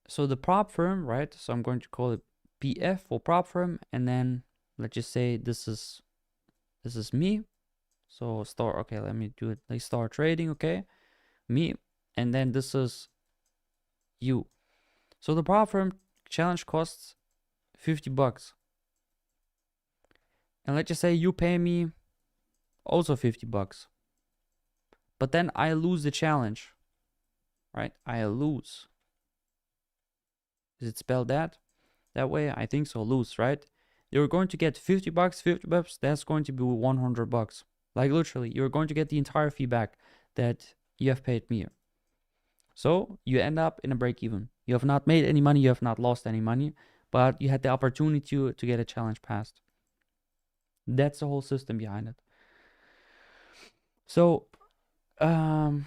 So the prop firm, right? So I'm going to call it PF for prop firm, and then let's just say this is me. So start, okay, let me do it like start trading, okay? Me, and then this is you. So the prop firm challenge costs $50. And let's just say you pay me also $50. But then I lose the challenge, right? I lose. Is it spelled that way? I think so. Lose, right? You're going to get $50, 50 bucks. That's going to be $100. Like literally, you're going to get the entire fee back that you have paid me. So you end up in a break even. You have not made any money. You have not lost any money, but you had the opportunity to get a challenge passed. That's the whole system behind it. So, Yesh1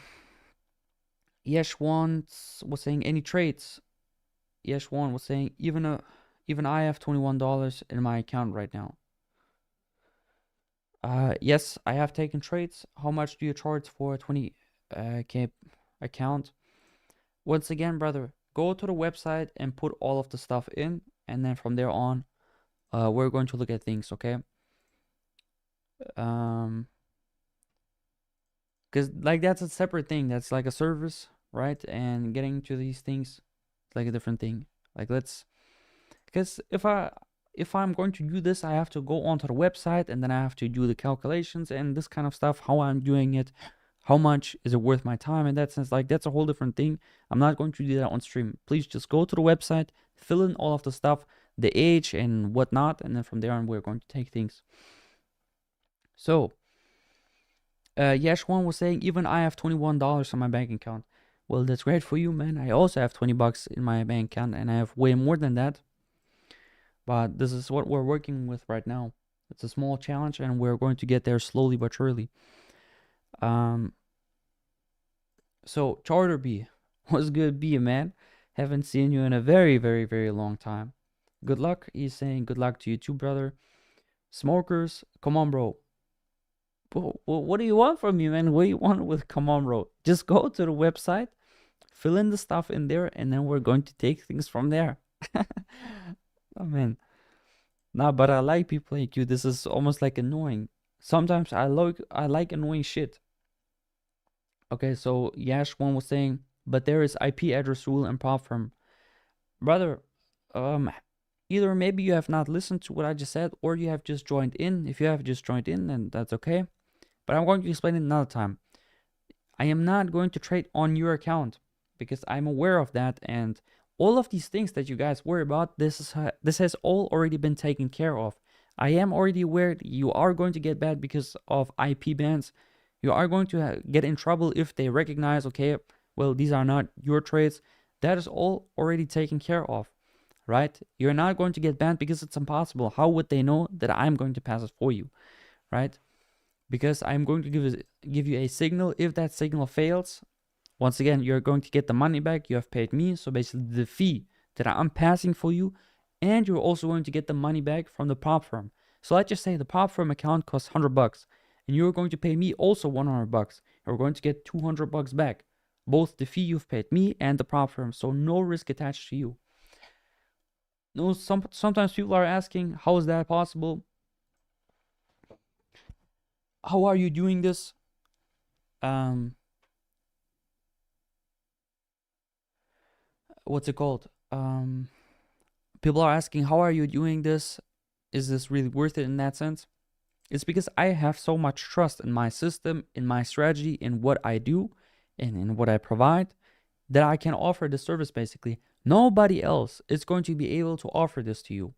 was saying any trades. Yesh1 was saying even I have $21 in my account right now. Yes, I have taken trades. How much do you charge for a 20K account? Once again, brother, go to the website and put all of the stuff in, and then from there on, we're going to look at things, okay? Because like that's a separate thing. That's like a service, right? And getting to these things, like a different thing. Like because if I'm going to do this, I have to go onto the website and then I have to do the calculations and this kind of stuff, how I'm doing it, how much is it worth my time in that sense. Like that's a whole different thing. I'm not going to do that on stream. Please just go to the website, fill in all of the stuff, the age and whatnot, and then from there on we're going to take things. So Yesh1 was saying even I have $21 on my bank account. Well, that's great for you, man. I also have $20 in my bank account and I have way more than that. But this is what we're working with right now. It's a small challenge and we're going to get there slowly but surely. So Charter B, what's good, B, man? Haven't seen you in a very, very, very long time. Good luck. He's saying good luck to you too, brother. Smokers, come on, bro. What do you want from me, man? What do you want with come on, bro? Just go to the website, fill in the stuff in there, and then we're going to take things from there. Oh, man. Nah, but I like people like you. This is almost like annoying. Sometimes I like annoying shit. Okay, so Yash1 was saying, but there is IP address rule and prop firm. Brother, either maybe you have not listened to what I just said, or you have just joined in. If you have just joined in, then that's okay. But I'm going to explain it another time. I am not going to trade on your account because I'm aware of that, and all of these things that you guys worry about, this has all already been taken care of. I am already aware that you are going to get banned because of IP bans. You are going to get in trouble if they recognize, okay, well, these are not your trades. That is all already taken care of, right? You're not going to get banned because it's impossible. How would they know that I'm going to pass it for you, right? Because I'm going to give you a signal. If that signal fails, once again, you're going to get the money back. You have paid me. So basically the fee that I'm passing for you, and you're also going to get the money back from the prop firm. So let's just say the prop firm account costs $100 and you're going to pay me also $100. You're going to get $200 back. Both the fee you've paid me and the prop firm. So no risk attached to you. No, sometimes people are asking, how is that possible? How are you doing this? What's it called? People are asking, how are you doing this? Is this really worth it in that sense? It's because I have so much trust in my system, in my strategy, in what I do, and in what I provide, that I can offer this service basically. Nobody else is going to be able to offer this to you.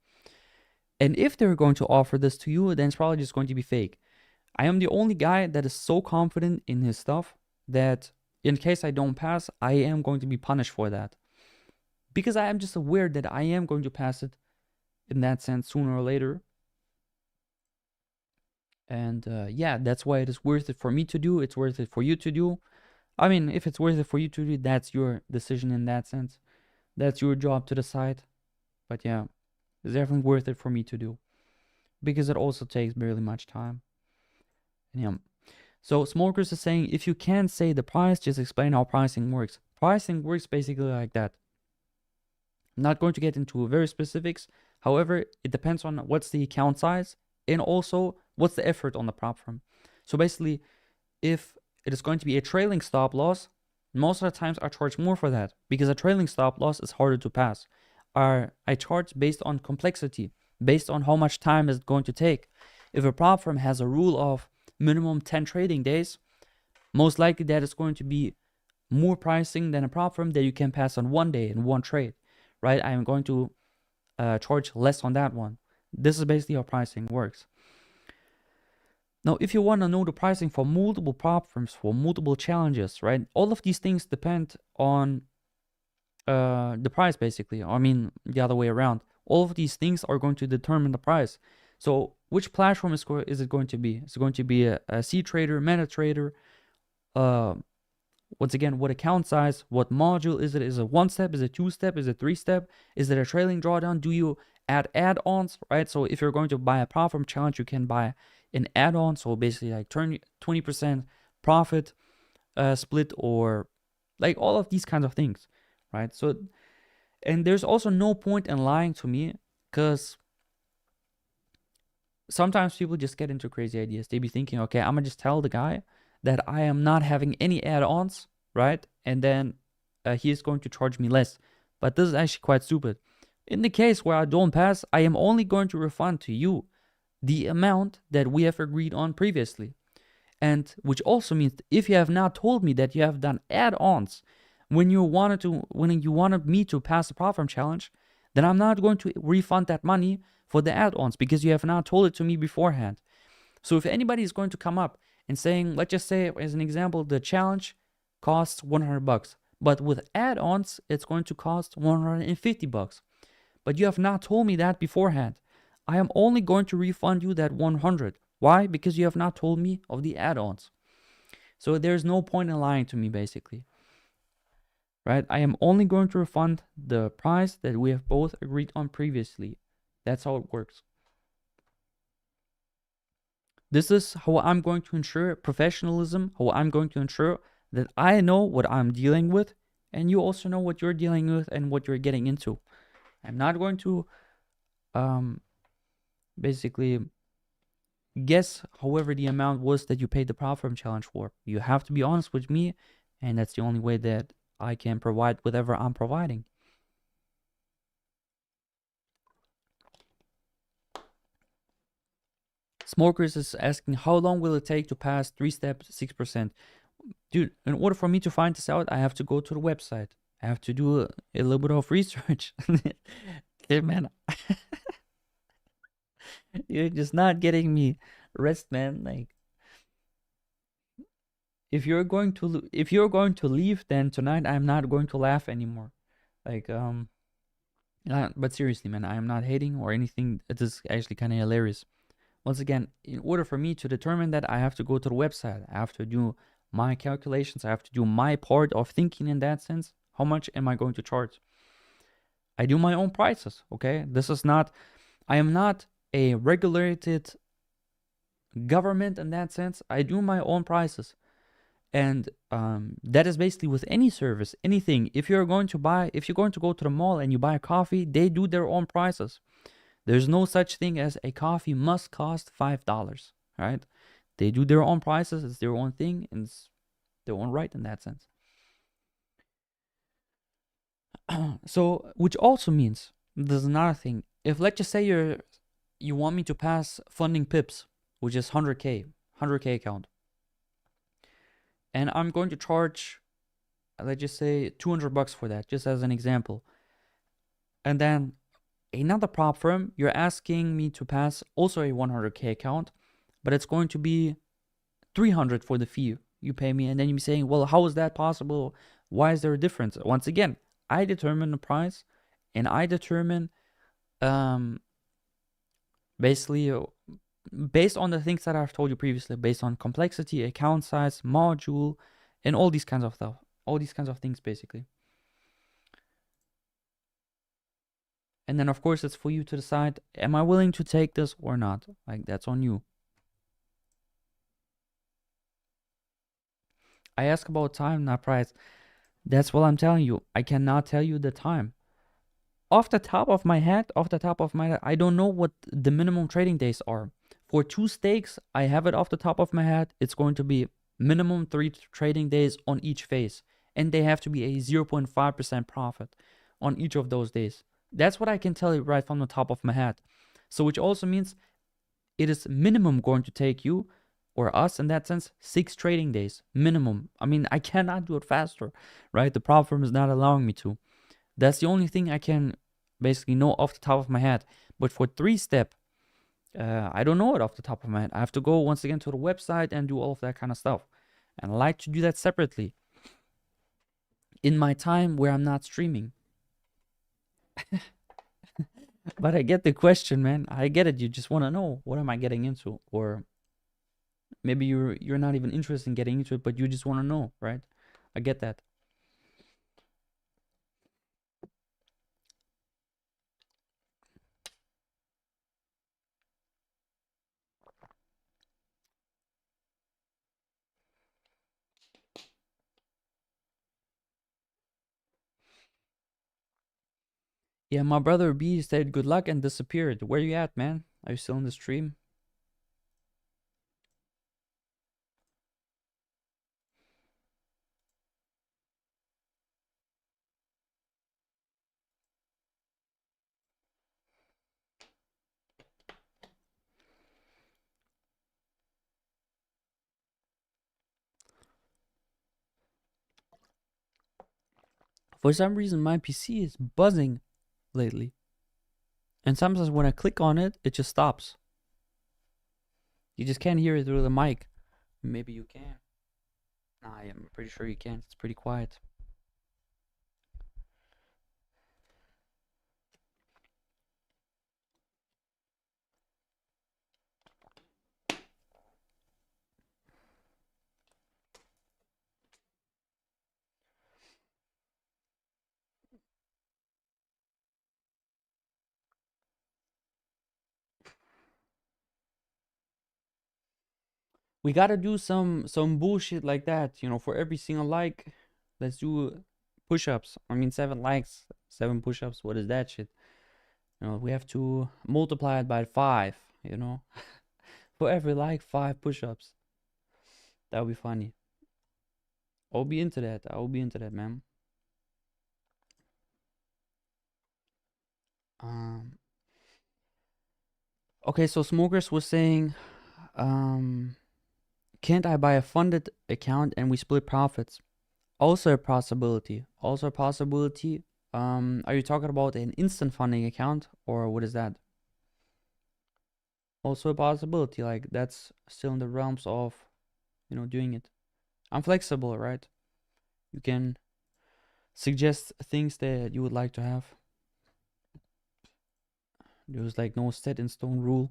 And if they're going to offer this to you, then it's probably just going to be fake. I am the only guy that is so confident in his stuff that in case I don't pass, I am going to be punished for that. Because I am just aware that I am going to pass it in that sense sooner or later. And yeah, that's why it is worth it for me to do. It's worth it for you to do. I mean, if it's worth it for you to do, that's your decision in that sense. That's your job to decide. But yeah, it's definitely worth it for me to do. Because it also takes barely much time. Yeah. So Smokers is saying, if you can't say the price, just explain how pricing works. Pricing works basically like that. I'm not going to get into very specifics. However, it depends on what's the account size and also what's the effort on the prop firm. So basically, if it is going to be a trailing stop loss, most of the times I charge more for that because a trailing stop loss is harder to pass. I charge based on complexity, based on how much time is going to take. If a prop firm has a rule of minimum 10 trading days, most likely that is going to be more pricing than a prop firm that you can pass on one day in one trade, right? I am going to charge less on that one. This is basically how pricing works. Now, if you want to know the pricing for multiple prop firms, for multiple challenges, right? All of these things depend on the price, basically. I mean, the other way around. All of these things are going to determine the price. So, which platform is it going to be? Is it going to be a CTrader, MetaTrader? Once again, what account size? What module is it? Is it one step? Is it two step? Is it three step? Is it a trailing drawdown? Do you add add-ons, right? So if you're going to buy a prop firm challenge, you can buy an add-on. So basically like 20% profit split, or like all of these kinds of things, right? So, and there's also no point in lying to me, because sometimes people just get into crazy ideas. They be thinking, okay, I'm gonna just tell the guy that I am not having any add-ons, right? And then he is going to charge me less. But this is actually quite stupid. In the case where I don't pass, I am only going to refund to you the amount that we have agreed on previously. And which also means if you have not told me that you have done add-ons when you wanted me to pass the prop firm challenge, then I'm not going to refund that money for the add-ons because you have not told it to me beforehand. So if anybody is going to come up and saying, let's just say as an example, the challenge costs $100, but with add-ons, it's going to cost $150. But you have not told me that beforehand. I am only going to refund you that 100. Why? Because you have not told me of the add-ons. So there's no point in lying to me, basically. Right? I am only going to refund the price that we have both agreed on previously. That's how it works. This is how I'm going to ensure professionalism, how I'm going to ensure that I know what I'm dealing with, and you also know what you're dealing with and what you're getting into. I'm not going to basically guess however the amount was that you paid the prop firm challenge for. You have to be honest with me, and that's the only way that I can provide whatever I'm providing. Smokers is asking, how long will it take to pass 3-step 6%? Dude, in order for me to find this out, I have to go to the website. I have to do a little bit of research. Hey, man. You're just not getting me rest, man. Like, if you're going to leave, then tonight I'm not going to laugh anymore. Like, but seriously, man, I am not hating or anything. It is actually kind of hilarious. Once again, in order for me to determine that, I have to go to the website. I have to do my calculations. I have to do my part of thinking in that sense. How much am I going to charge? I do my own prices, okay? I am not a regulated government in that sense. I do my own prices. And that is basically with any service, anything. If you're going to go to the mall and you buy a coffee, they do their own prices. There's no such thing as a coffee must cost $5, right? They do their own prices. It's their own thing, and it's their own right in that sense. So, which also means there's another thing. If let's just say you want me to pass funding pips, which is 100K account, and I'm going to charge, let's just say $200 for that, just as an example, and then another prop firm, you're asking me to pass also a 100K account, but it's going to be 300 for the fee you pay me, and then you're saying, well, how is that possible? Why is there a difference? Once again, I determine the price, and I determine basically based on the things that I've told you previously, based on complexity, account size, module, and all these kinds of stuff, all these kinds of things basically. And then of course it's for you to decide, am I willing to take this or not? Like, that's on you. I ask about time, not price. That's what I'm telling you. I cannot tell you the time. Off the top of my head, I don't know what the minimum trading days are. For 2 stakes, I have it off the top of my head. It's going to be minimum 3 trading days on each phase. And they have to be a 0.5% profit on each of those days. That's what I can tell you right from the top of my head. So which also means it is minimum going to take you, or us in that sense, 6 trading days. Minimum. I mean, I cannot do it faster, right? The prop firm is not allowing me to. That's the only thing I can basically know off the top of my head. But for 3-step, I don't know it off the top of my head. I have to go once again to the website and do all of that kind of stuff. And I like to do that separately in my time where I'm not streaming. But I get the question, man. I get it. You just want to know, what am I getting into? Or maybe you're not even interested in getting into it, but you just want to know, right? I get that. Yeah, my brother B said good luck and disappeared. Where you at, man? Are you still in the stream? For some reason, my PC is buzzing lately. And sometimes when I click on it, it just stops. You just can't hear it through the mic. Maybe you can. Nah, I'm pretty sure you can't. It's pretty quiet. We gotta do some bullshit like that, you know, for every single like. Let's do push-ups. I mean, 7 likes, 7 push-ups. What is that shit? You know, we have to multiply it by 5, you know. For every like, 5 push-ups. That would be funny. I'll be into that. Man. Okay, so Smokers was saying, can't I buy a funded account and we split profits? Also a possibility. Are you talking about an instant funding account, or what is that? Also a possibility. Like, that's still in the realms of, you know, doing it. I'm flexible, right? You can suggest things that you would like to have. There's like no set in stone rule.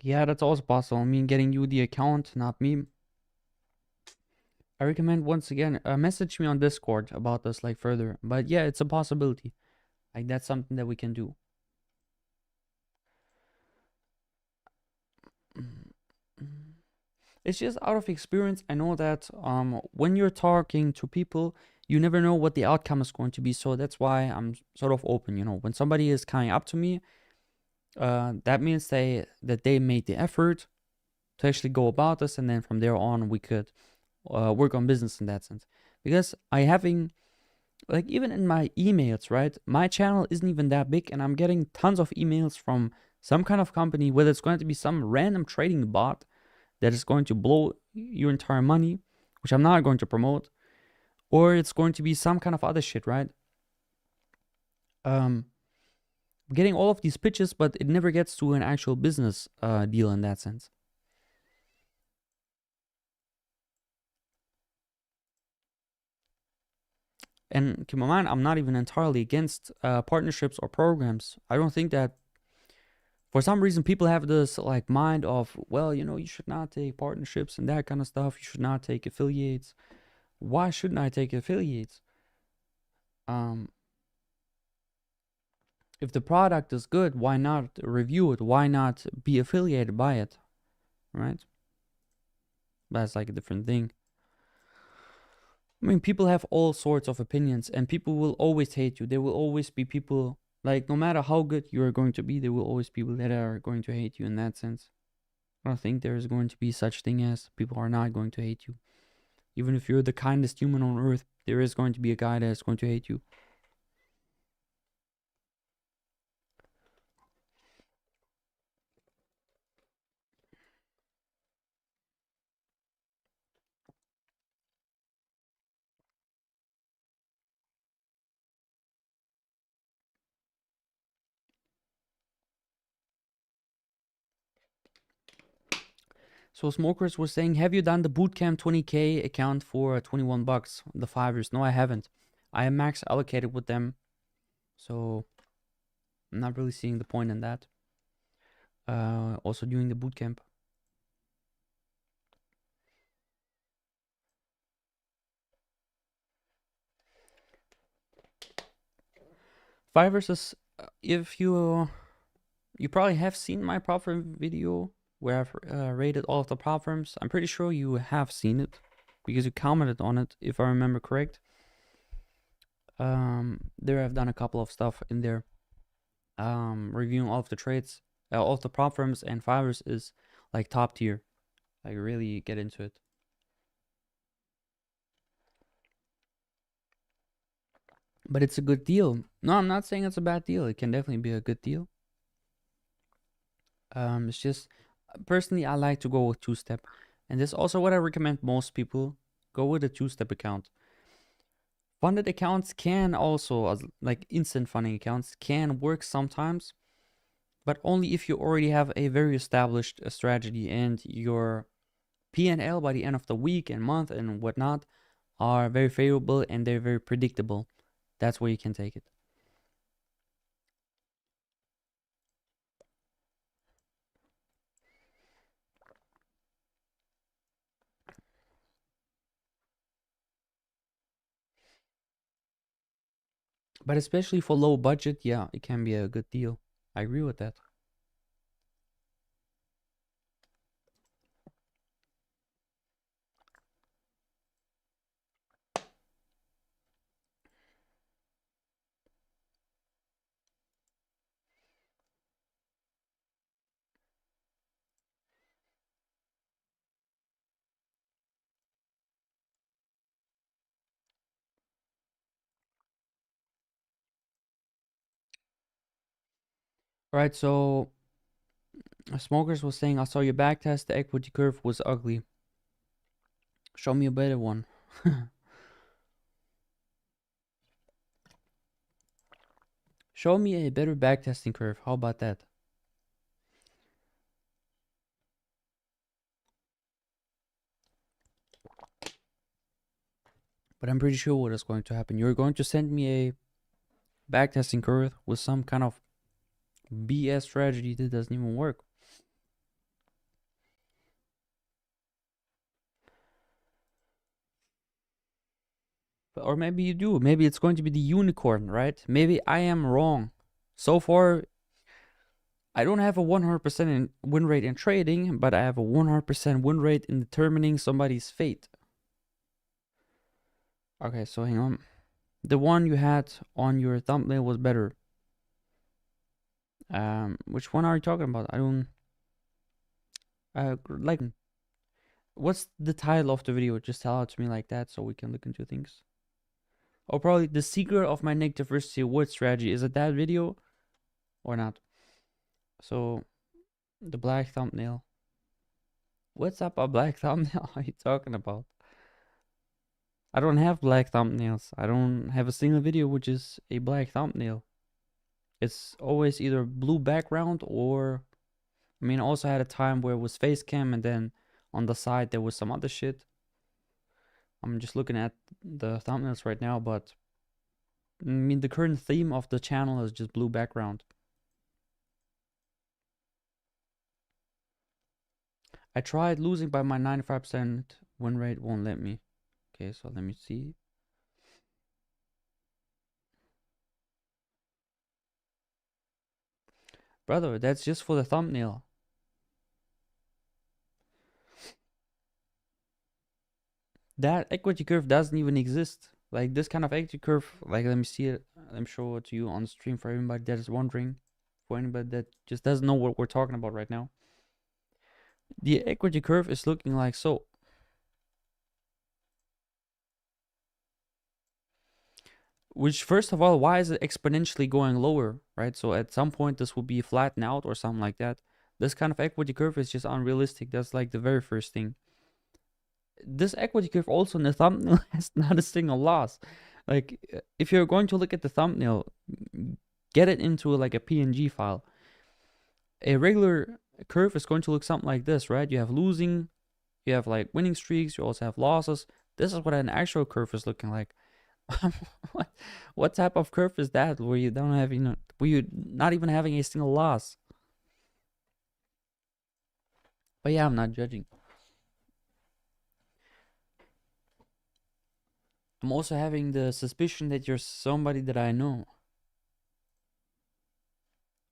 Yeah, that's also possible. I mean, getting you the account, not me. I recommend, once again, message me on Discord about this like further. But yeah, it's a possibility. Like, that's something that we can do. It's just out of experience. I know that when you're talking to people, you never know what the outcome is going to be. So that's why I'm sort of open. You know, when somebody is coming up to me, that means that they made the effort to actually go about this, and then from there on we could work on business in that sense. Because I having, like, even in my emails, right? My channel isn't even that big, and I'm getting tons of emails from some kind of company, whether it's going to be some random trading bot that is going to blow your entire money, which I'm not going to promote, or it's going to be some kind of other shit, right? Getting all of these pitches, but it never gets to an actual business deal in that sense. And keep in mind, I'm not even entirely against partnerships or programs. I don't think that for some reason people have this like mind of, well, you know, you should not take partnerships and that kind of stuff. You should not take affiliates. Why shouldn't I take affiliates? Um, if the product is good, why not review it? Why not be affiliated by it? Right? That's like a different thing. I mean, people have all sorts of opinions, and people will always hate you. There will always be people, like, no matter how good you are going to be, there will always be people that are going to hate you in that sense. I don't think there is going to be such thing as people are not going to hate you. Even if you're the kindest human on earth, there is going to be a guy that is going to hate you. So Smokers was saying, have you done the Bootcamp 20k account for 21 bucks, the 5 years? No, I haven't. I am max allocated with them, so I'm not really seeing the point in that. Also doing the bootcamp. Fivers is, if you probably have seen my prop firm video where I've rated all of the prop firms. I'm pretty sure you have seen it because you commented on it, if I remember correct. There I've done a couple of stuff in there, reviewing all of the trades, all of the prop firms, and Fivers is like top tier. Like really get into it. But it's a good deal. No, I'm not saying it's a bad deal. It can definitely be a good deal. It's just personally I like to go with two-step, and this is also what I recommend most people go with a two-step account. Funded accounts can also, like instant funding accounts, can work sometimes, but only if you already have a very established strategy and your P&L by the end of the week and month and whatnot are very favorable and they're very predictable. That's where you can take it. But especially for low budget, yeah, it can be a good deal. I agree with that. All right, so Smokers was saying, I saw your back test, the equity curve was ugly. Show me a better one. Show me a better backtesting curve. How about that? But I'm pretty sure what is going to happen. You're going to send me a backtesting curve with some kind of BS strategy that doesn't even work. Or maybe you do. Maybe it's going to be the unicorn, right? Maybe I am wrong. So far, I don't have a 100% win rate in trading, but I have a 100% win rate in determining somebody's fate. Okay, so hang on. The one you had on your thumbnail was better. Which one are you talking about? I don't like. What's the title of the video? Just tell it to me like that so we can look into things. Oh, probably the secret of my negative risk to reward strategy. Is it that video or not? So the black thumbnail. What's up a black thumbnail? Are you talking about? I don't have black thumbnails. I don't have a single video which is a black thumbnail. It's always either blue background or, I mean, I also had a time where it was face cam and then on the side there was some other shit. I'm just looking at the thumbnails right now, but I mean, the current theme of the channel is just blue background. I tried losing by my 95% win rate, won't let me. Okay, so let me see. Brother, that's just for the thumbnail. That equity curve doesn't even exist. Like this kind of equity curve, like let me see it. Let me show it to you on stream for everybody that is wondering. For anybody that just doesn't know what we're talking about right now. The equity curve is looking like so. Which, first of all, why is it exponentially going lower, right? So at some point this will be flattened out or something like that. This kind of equity curve is just unrealistic. That's like the very first thing. This equity curve also in the thumbnail has not a single loss. Like if you're going to look at the thumbnail, get it into like a PNG file. A regular curve is going to look something like this, right? You have losing, you have like winning streaks, you also have losses. This is what an actual curve is looking like. what type of curve is that where you don't have, where you're not even having a single loss? But yeah, I'm not judging. I'm also having the suspicion that you're somebody that I know.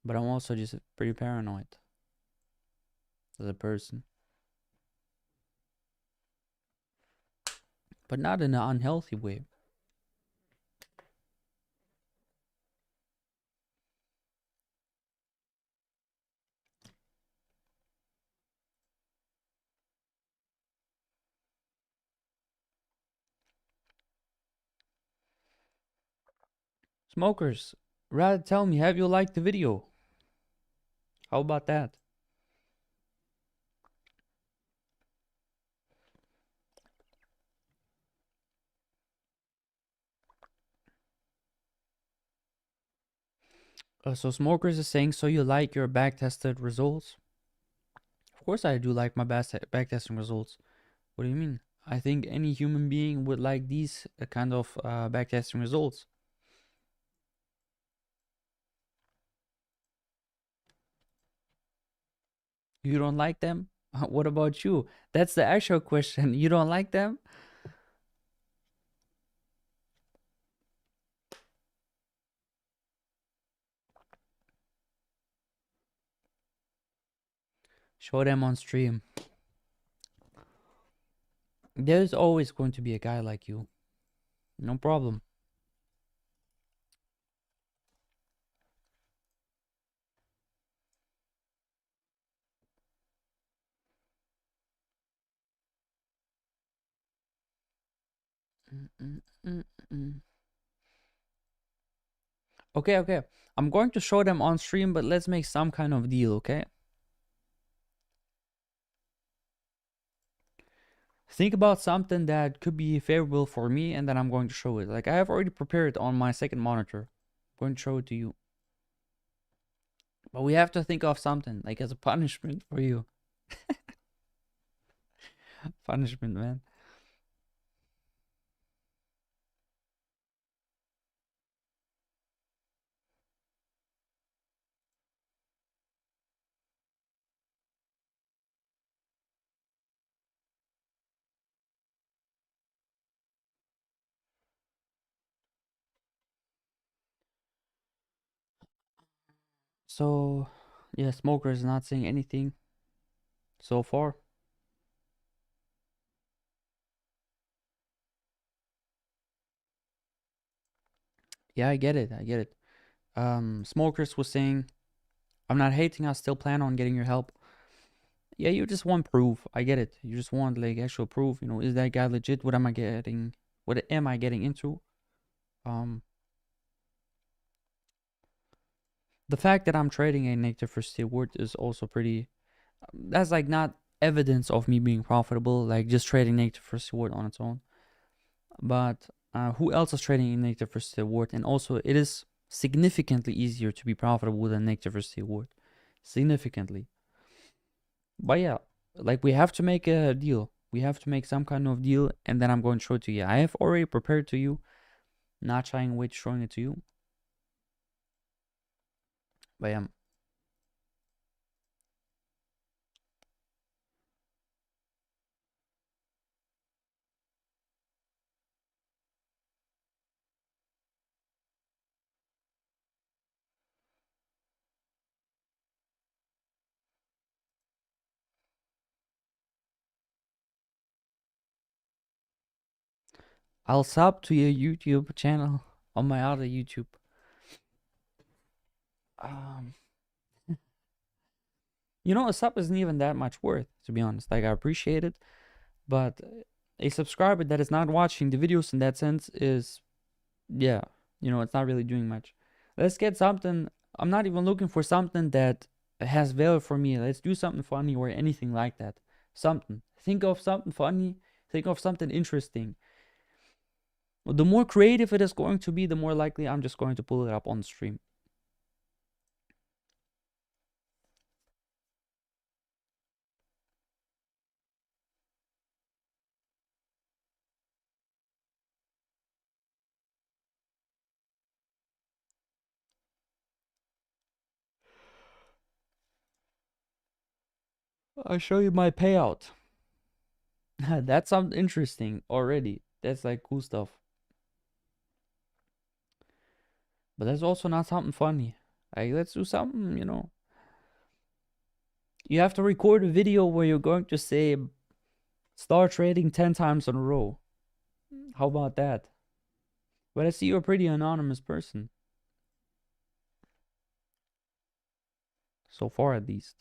But I'm also just pretty paranoid as a person. But not in an unhealthy way. Smokers, rather tell me, have you liked the video? How about that? So Smokers is saying, so you like your back-tested results? Of course I do like my back-testing results. What do you mean? I think any human being would like these kind of back-testing results. You don't like them? What about you? That's the actual question. You don't like them? Show them on stream. There's always going to be a guy like you. No problem. Okay, okay. I'm going to show them on stream, but let's make some kind of deal, okay? Think about something that could be favorable for me, and then I'm going to show it. Like, I have already prepared on my second monitor. I'm going to show it to you. But we have to think of something, like as a punishment for you. Punishment, man. So, yeah, Smoker is not saying anything so far. Yeah, I get it. I get it. Smokers was saying, I'm not hating. I still plan on getting your help. Yeah, you just want proof. I get it. You just want like actual proof. You know, is that guy legit? What am I getting? What am I getting into? The fact that I'm trading a negative for Stewart is also pretty. That's like not evidence of me being profitable. Like just trading negative for Stewart on its own. But who else is trading in negative for Stewart? And also, it is significantly easier to be profitable with a negative for Stewart. Significantly. But yeah, like we have to make a deal. We have to make some kind of deal, and then I'm going to show it to you. I have already prepared to you Not shying away to showing it to you. But yeah. I'll sub to your YouTube channel on my other YouTube. You know, a sub isn't even that much worth, to be honest. Like, I appreciate it, but a subscriber that is not watching the videos in that sense is, yeah, you know, it's not really doing much. Let's get something. I'm not even looking for something that has value for me. Let's do something funny or anything like that. Something. Think of something funny. Think of something interesting. The more creative it is going to be, the more likely I'm just going to pull it up on stream. I'll show you my payout. That sounds interesting already. That's like cool stuff. But that's also not something funny. Like, let's do something, you know. You have to record a video where you're going to say, start trading 10 times in a row. How about that? But I see you're a pretty anonymous person. So far, at least.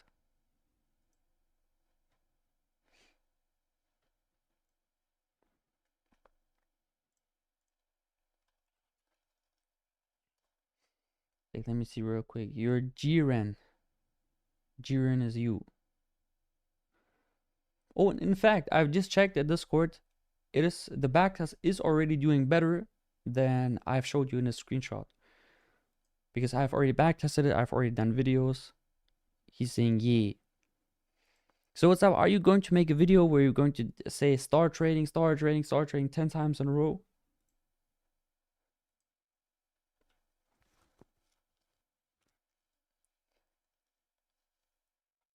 Like, let me see real quick. You're Jiren. Jiren is you. Oh, and in fact, I've just checked at Discord. The backtest is already doing better than I've showed you in a screenshot. Because I've already backtested it. I've already done videos. He's saying yeah. So what's up? Are you going to make a video where you're going to say start trading 10 times in a row?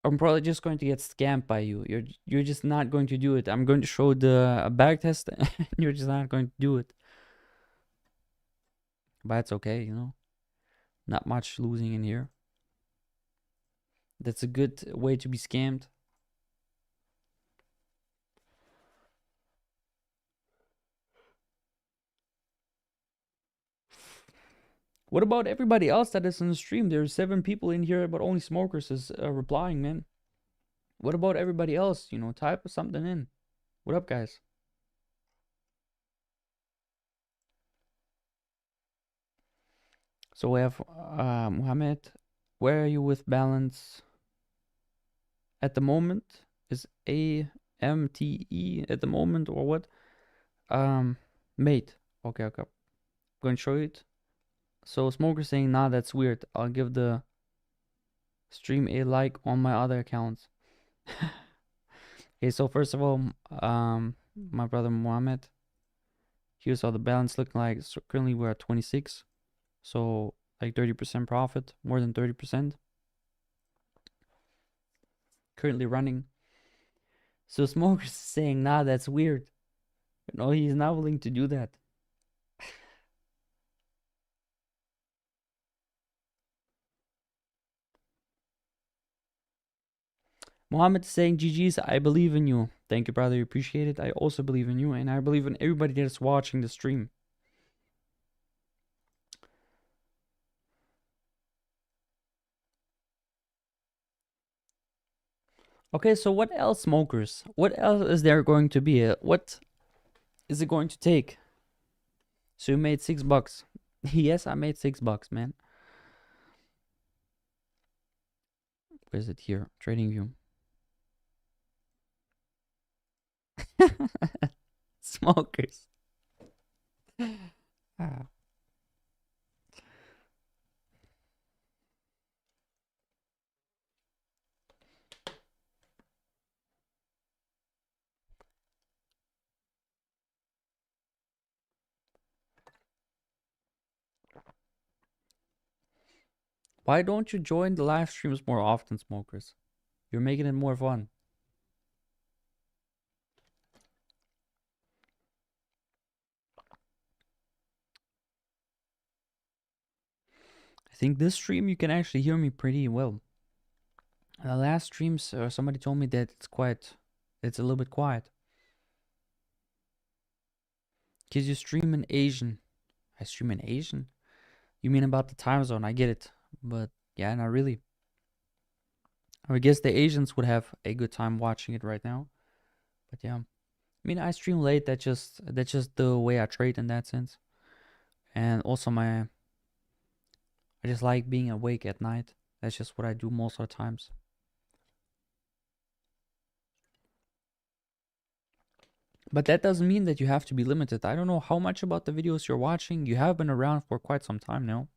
I'm probably just going to get scammed by you. You're just not going to do it. I'm going to show the back test and you're just not going to do it. But it's okay, you know. Not much losing in here. That's a good way to be scammed. What about everybody else that is on the stream? There's 7 people in here, but only Smokers is replying, man. What about everybody else? You know, type something in. What up, guys? So we have Mohammed. Where are you with balance? At the moment is AMTE at the moment or what? Mate. Okay, okay. I'm going to show it. So Smoker saying, nah, that's weird. I'll give the stream a like on my other accounts. Okay, so first of all, my brother Mohammed, here's how the balance looking like. So currently we're at 26. So like 30% profit, more than 30%. Currently running. So Smoker's saying, nah, that's weird. No, he's not willing to do that. Mohammed saying, GG's, I believe in you. Thank you, brother. Appreciate it. I also believe in you, and I believe in everybody that's watching the stream. Okay, so what else, Smokers? What else is there going to be? What is it going to take? So you made $6. Yes, I made $6, man. Where is it here? Trading View. Smokers. Ah. Why don't you join the live streams more often, smokers? You're making it more fun. I think this stream you can actually hear me pretty well. The last streams, somebody told me that it's a little bit quiet. Cause you stream in Asian. I stream in Asian? You mean about the time zone? I get it, but yeah, not really. I guess the Asians would have a good time watching it right now, but yeah. I mean, I stream late. That's just the way I trade in that sense, and also I just like being awake at night. That's just what I do most of the times. But that doesn't mean that you have to be limited. I don't know how much about the videos you're watching. You have been around for quite some time now.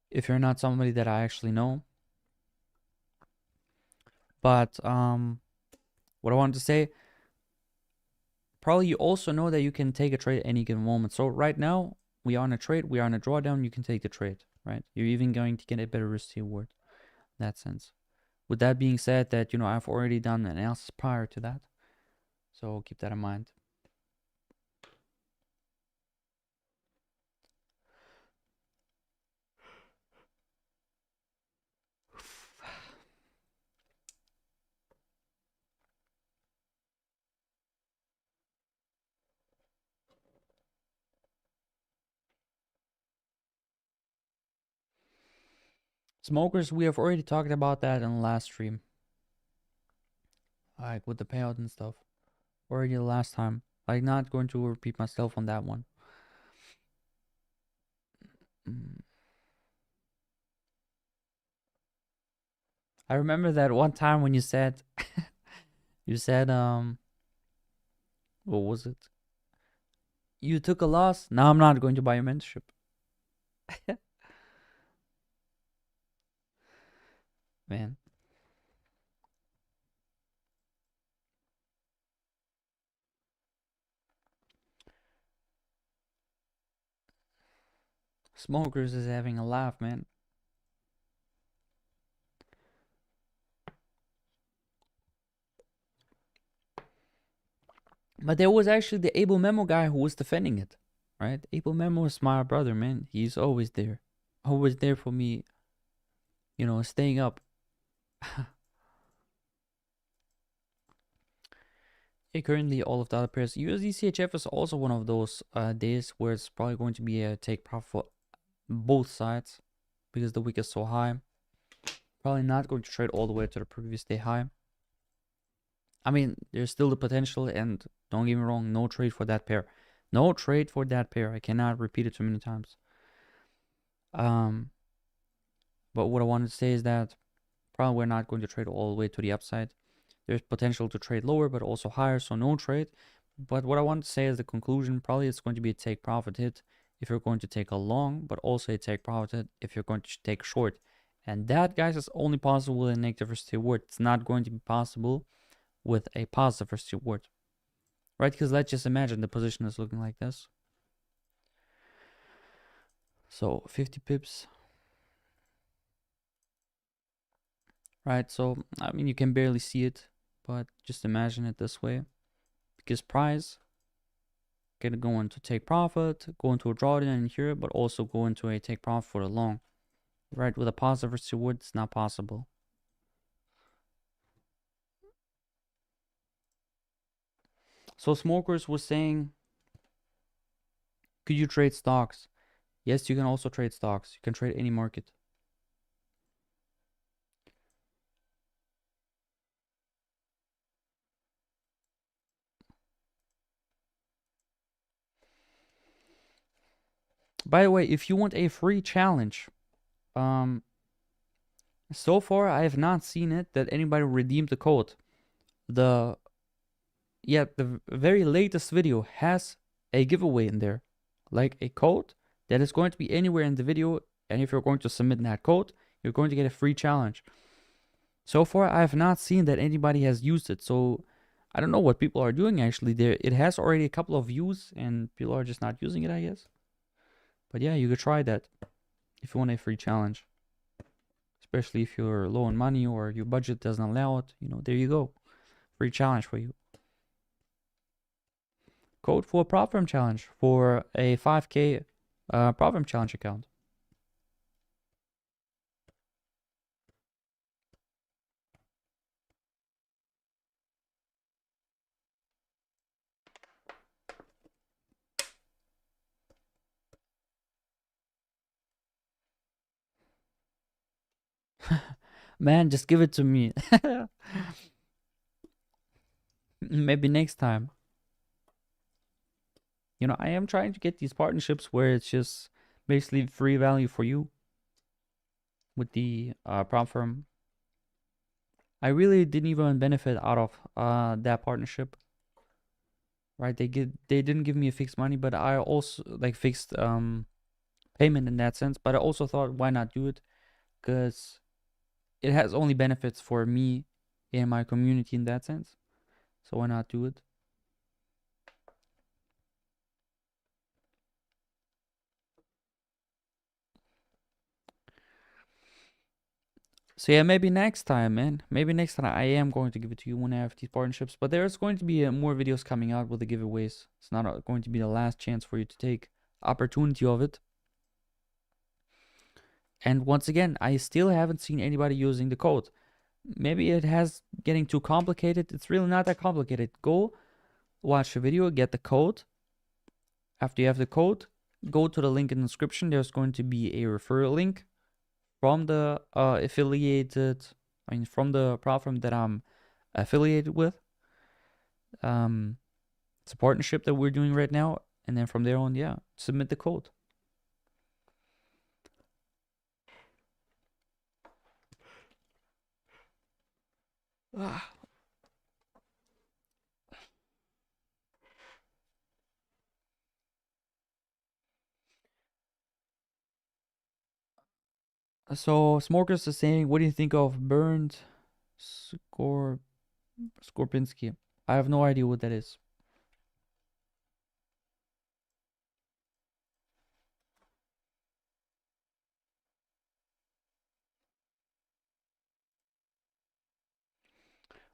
If you're not somebody that I actually know. But what I wanted to say, probably you also know that you can take a trade at any given moment. So right now, we are on a trade, we are on a drawdown, you can take the trade, right? You're even going to get a better risk reward in that sense. With that being said, that, you know, I've already done an analysis prior to that. So keep that in mind. Smokers, we have already talked about that in the last stream. Like with the payout and stuff. Already the last time. Like, not going to repeat myself on that one. I remember that one time when you said, what was it? You took a loss. Now I'm not going to buy your mentorship. Man. Smokers is having a laugh, man. But there was actually the Able Memo guy who was defending it, right? Able Memo is my brother, man. He's always there. Always there for me, you know, staying up. Yeah, currently all of the other pairs. USD CHF is also one of those days where it's probably going to be a take profit for both sides because the wick is so high. Probably not going to trade all the way to the previous day high. I mean, there's still the potential, and don't get me wrong, no trade for that pair. No trade for that pair. I cannot repeat it too many times. But what I wanted to say is that probably we're not going to trade all the way to the upside. There's potential to trade lower, but also higher, so no trade. But what I want to say is the conclusion, probably it's going to be a take profit hit if you're going to take a long, but also a take profit hit if you're going to take short. And that, guys, is only possible with a negative risk reward. It's not going to be possible with a positive risk reward, right? Because let's just imagine the position is looking like this. So 50 pips, right? So I mean, you can barely see it, but just imagine it this way, because price can go into take profit, go into a drawdown in here, but also go into a take profit for the long, right? With a positive risk reward, it's not possible. So Smokers was saying, could you trade stocks? Yes, you can also trade stocks. You can trade any market. By the way, if you want a free challenge, so far I have not seen it that anybody redeemed the code. The very latest video has a giveaway in there, like a code that is going to be anywhere in the video, and if you're going to submit that code, you're going to get a free challenge. So far I have not seen that anybody has used it, so I don't know what people are doing actually there. It has already a couple of views and people are just not using it, I guess. But yeah, you could try that. if you want a free challenge, especially if you're low on money or your budget doesn't allow it. You know, there you go, free challenge for you. Code for a prop firm challenge for a 5K prop firm challenge account. Man, just give it to me. Maybe next time. You know, I am trying to get these partnerships where it's just basically free value for you with the prop firm. I really didn't even benefit out of that partnership. Right? They didn't give me a fixed money, but I also like fixed payment in that sense. But I also thought, why not do it? Because it has only benefits for me and my community in that sense. So why not do it? So yeah, maybe next time, man. Maybe next time I am going to give it to you when I have these partnerships. But there's going to be more videos coming out with the giveaways. It's not going to be the last chance for you to take opportunity of it. And once again, I still haven't seen anybody using the code. Maybe it has getting too complicated. It's really not that complicated. Go watch the video, get the code. After you have the code, go to the link in the description. There's going to be a referral link from the from the platform that I'm affiliated with. It's a partnership that we're doing right now. And then from there on, yeah, submit the code. So Smokers is saying, what do you think of Bernd Skorpinski? I have no idea what that is.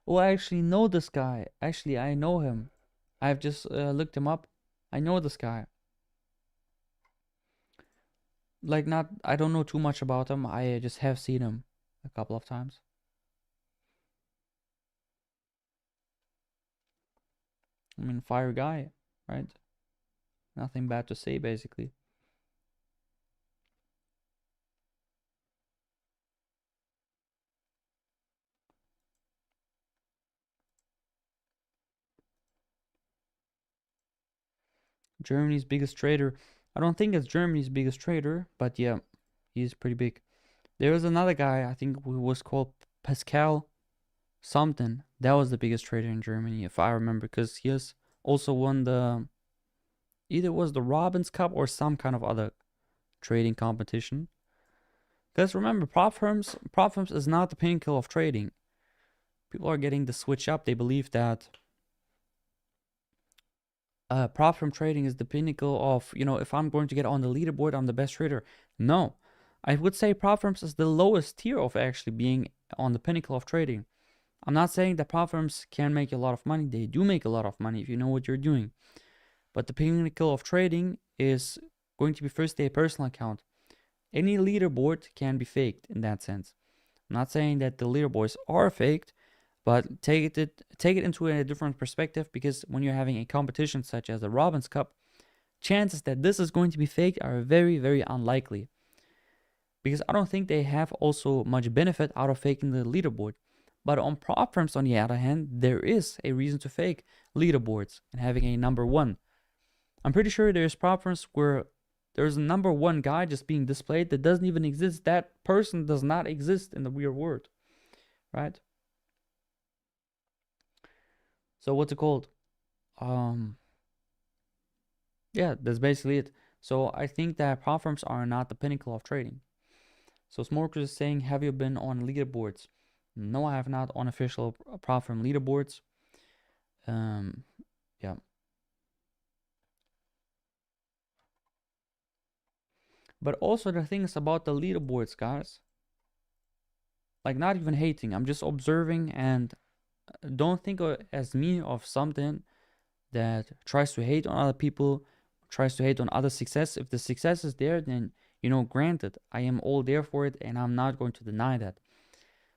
Oh, I actually know this guy. Actually, I know him. I've just looked him up. I know this guy. Like, not, I don't know too much about him. I just have seen him a couple of times. I mean, fire guy, right? Nothing bad to say, basically. Germany's biggest trader. I don't think it's Germany's biggest trader, but yeah, he's pretty big. There was another guy, I think who was called Pascal something. That was the biggest trader in Germany, if I remember, because he has also won either was the Robbins Cup or some kind of other trading competition. Because remember, prop firms is not the pinnacle of trading. People are getting the switch up. They believe that prop firm trading is the pinnacle of, you know, if I'm going to get on the leaderboard, I'm the best trader. No, I would say prop firms is the lowest tier of actually being on the pinnacle of trading. I'm not saying that prop firms can make a lot of money. They do make a lot of money if you know what you're doing. But the pinnacle of trading is going to be first a personal account. Any leaderboard can be faked in that sense. I'm not saying that the leaderboards are faked, but take it into a different perspective, because when you're having a competition such as the Robbins Cup, chances that this is going to be faked are very, very unlikely. Because I don't think they have also much benefit out of faking the leaderboard. But on prop firms, on the other hand, there is a reason to fake leaderboards and having a number one. I'm pretty sure there's prop firms where there's a number one guy just being displayed that doesn't even exist. That person does not exist in the real world, right? So what's it called? Yeah, that's basically it. So I think that prop firms are not the pinnacle of trading. So Smokers is saying, have you been on leaderboards? No, I have not on official prop firm leaderboards. Yeah. But also the thing is about the leaderboards, guys. Like, not even hating. I'm just observing, and don't think as me of something that tries to hate on other people, tries to hate on other success. If the success is there, then, granted, I am all there for it, and I'm not going to deny that.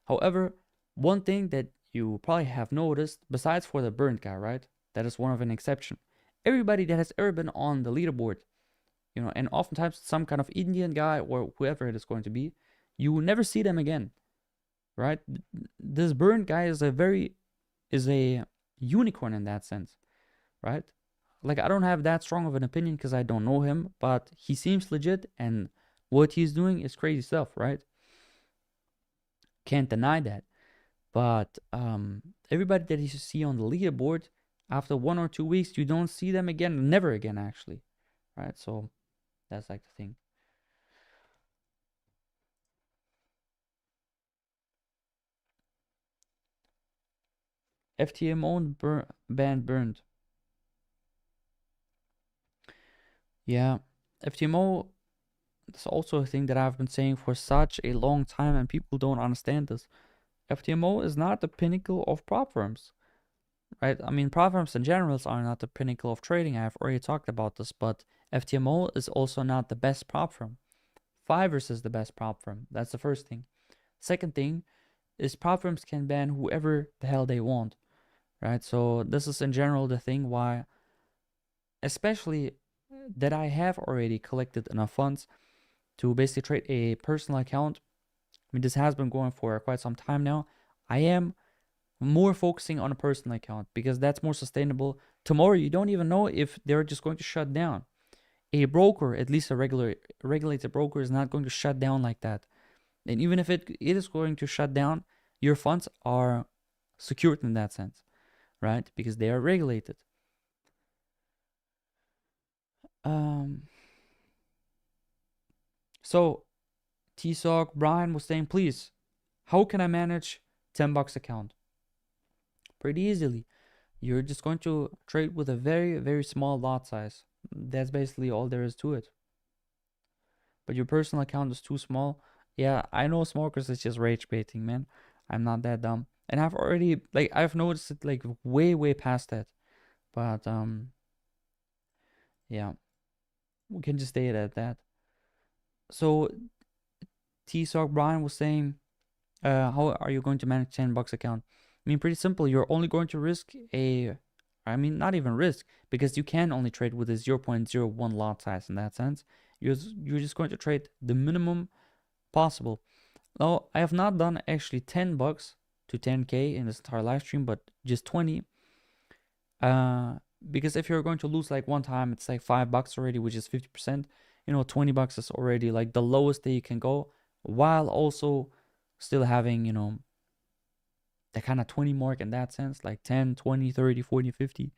However, one thing that you probably have noticed, besides for the burnt guy, right? That is one of an exception. Everybody that has ever been on the leaderboard, and oftentimes some kind of Indian guy or whoever it is going to be, you will never see them again, right? This burnt guy is a unicorn in that sense, right? Like, I don't have that strong of an opinion because I don't know him, but he seems legit, and what he's doing is crazy stuff, right? Can't deny that. But everybody that you see on the leaderboard, after 1 or 2 weeks, you don't see them again, never again, actually, right? So that's like the thing. FTMO band burned. Yeah, FTMO is also a thing that I've been saying for such a long time, and people don't understand this. FTMO is not the pinnacle of prop firms, right? I mean, prop firms in general are not the pinnacle of trading. I've already talked about this, but FTMO is also not the best prop firm. Fivers is the best prop firm. That's the first thing. Second thing is prop firms can ban whoever the hell they want, right? So this is in general the thing why, especially that I have already collected enough funds to basically trade a personal account. I mean, this has been going for quite some time now. I am more focusing on a personal account because that's more sustainable. Tomorrow, you don't even know if they're just going to shut down. A broker, at least a regulated broker, is not going to shut down like that. And even if it is going to shut down, your funds are secured in that sense, right? Because they are regulated. So T-Sock Brian was saying, please, how can I manage $10 account? Pretty easily. You're just going to trade with a very, very small lot size. That's basically all there is to it. But your personal account is too small. Yeah, I know smokers is just rage baiting, man. I'm not that dumb. And I've noticed it like way, way past that. But yeah, we can just stay at that. So T-Sock Brian was saying, how are you going to manage $10 account? I mean, pretty simple. You're only going to risk not even risk, because you can only trade with a 0.01 lot size in that sense. You're just going to trade the minimum possible. Now, I have not done actually $10 to 10K in this entire live stream, but just 20. Because if you're going to lose like one time, it's like $5 already, which is 50%. $20 is already like the lowest that you can go, while also still having, the kind of 20 mark in that sense, like 10, 20, 30, 40, 50.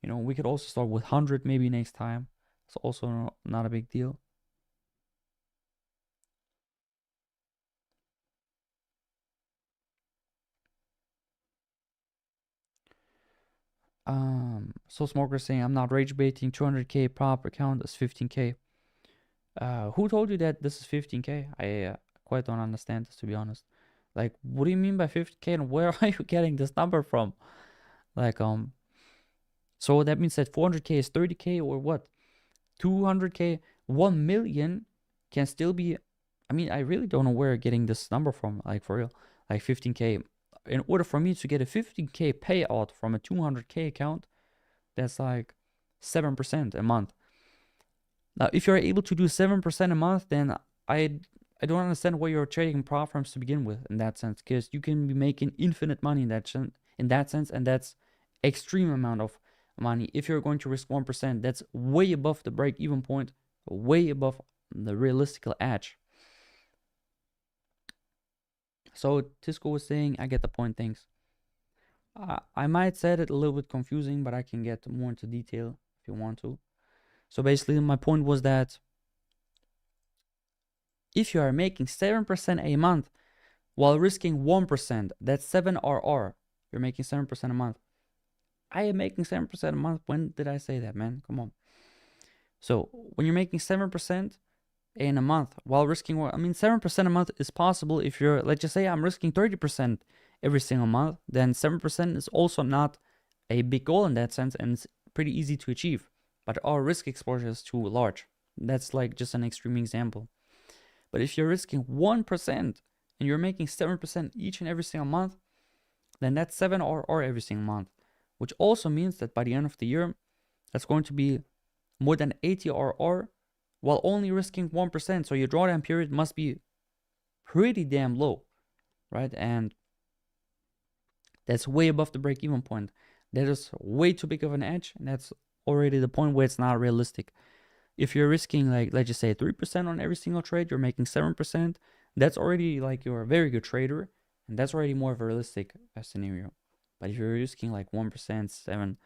We could also start with 100 maybe next time. It's also not a big deal. So Smoker saying, I'm not rage baiting. 200K prop account is 15K. Who told you that this is 15K? I quite don't understand this, to be honest. Like, what do you mean by 50K, and where are you getting this number from? Like, so that means that 400K is 30K or what? 200K, 1 million can still be. I mean, I really don't know where you're getting this number from, like, for real. Like 15K. In order for me to get a 15K payout from a 200K account, that's like 7% a month. Now, if you're able to do 7% a month, then I don't understand why you're trading prop firms to begin with in that sense, because you can be making infinite money in that sense, and that's extreme amount of money. If you're going to risk 1%, that's way above the break-even point, way above the realistic edge. So Tisco was saying, I get the point, thanks. I might said it a little bit confusing, but I can get more into detail if you want to. So basically, my point was that if you are making 7% a month while risking 1%, that's 7 RR. You're making 7% a month. I am making 7% a month. When did I say that, man? Come on. So when you're making 7%, in a month while risking, I mean, 7% a month is possible if you're, let's just say I'm risking 30% every single month, then 7% is also not a big goal in that sense, and it's pretty easy to achieve. But our risk exposure is too large. That's like just an extreme example. But if you're risking 1% and you're making 7% each and every single month, then that's 7 or every single month, which also means that by the end of the year, that's going to be more than 80 RR while only risking 1%. So your drawdown period must be pretty damn low, right? And that's way above the break-even point. That is way too big of an edge, and that's already the point where it's not realistic. If you're risking, like, let's just say 3% on every single trade, you're making 7%, that's already like you're a very good trader, and that's already more of a realistic scenario. But if you're risking like 1%, 7,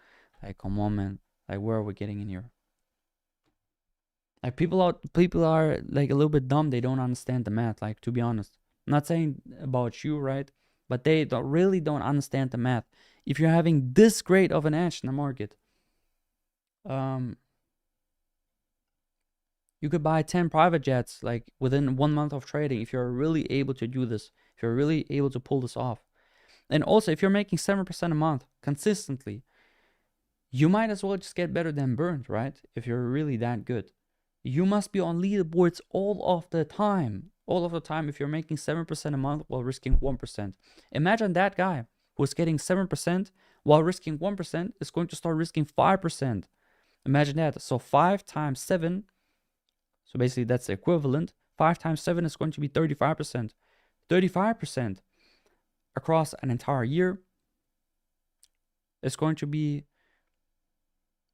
like, come on, man, like, where are we getting in here? Like, people are like a little bit dumb. They don't understand the math, like, to be honest. I'm not saying about you, right? But they really don't understand the math. If you're having this great of an edge in the market, you could buy 10 private jets like within 1 month of trading if you're really able to do this, if you're really able to pull this off. And also, if you're making 7% a month consistently, you might as well just get better than burned, right? If you're really that good. You must be on leaderboards all of the time. All of the time if you're making 7% a month while risking 1%. Imagine that guy who's getting 7% while risking 1% is going to start risking 5%. Imagine that. So 5 times 7, so basically that's the equivalent. 5 times 7 is going to be 35%. 35% across an entire year is going to be,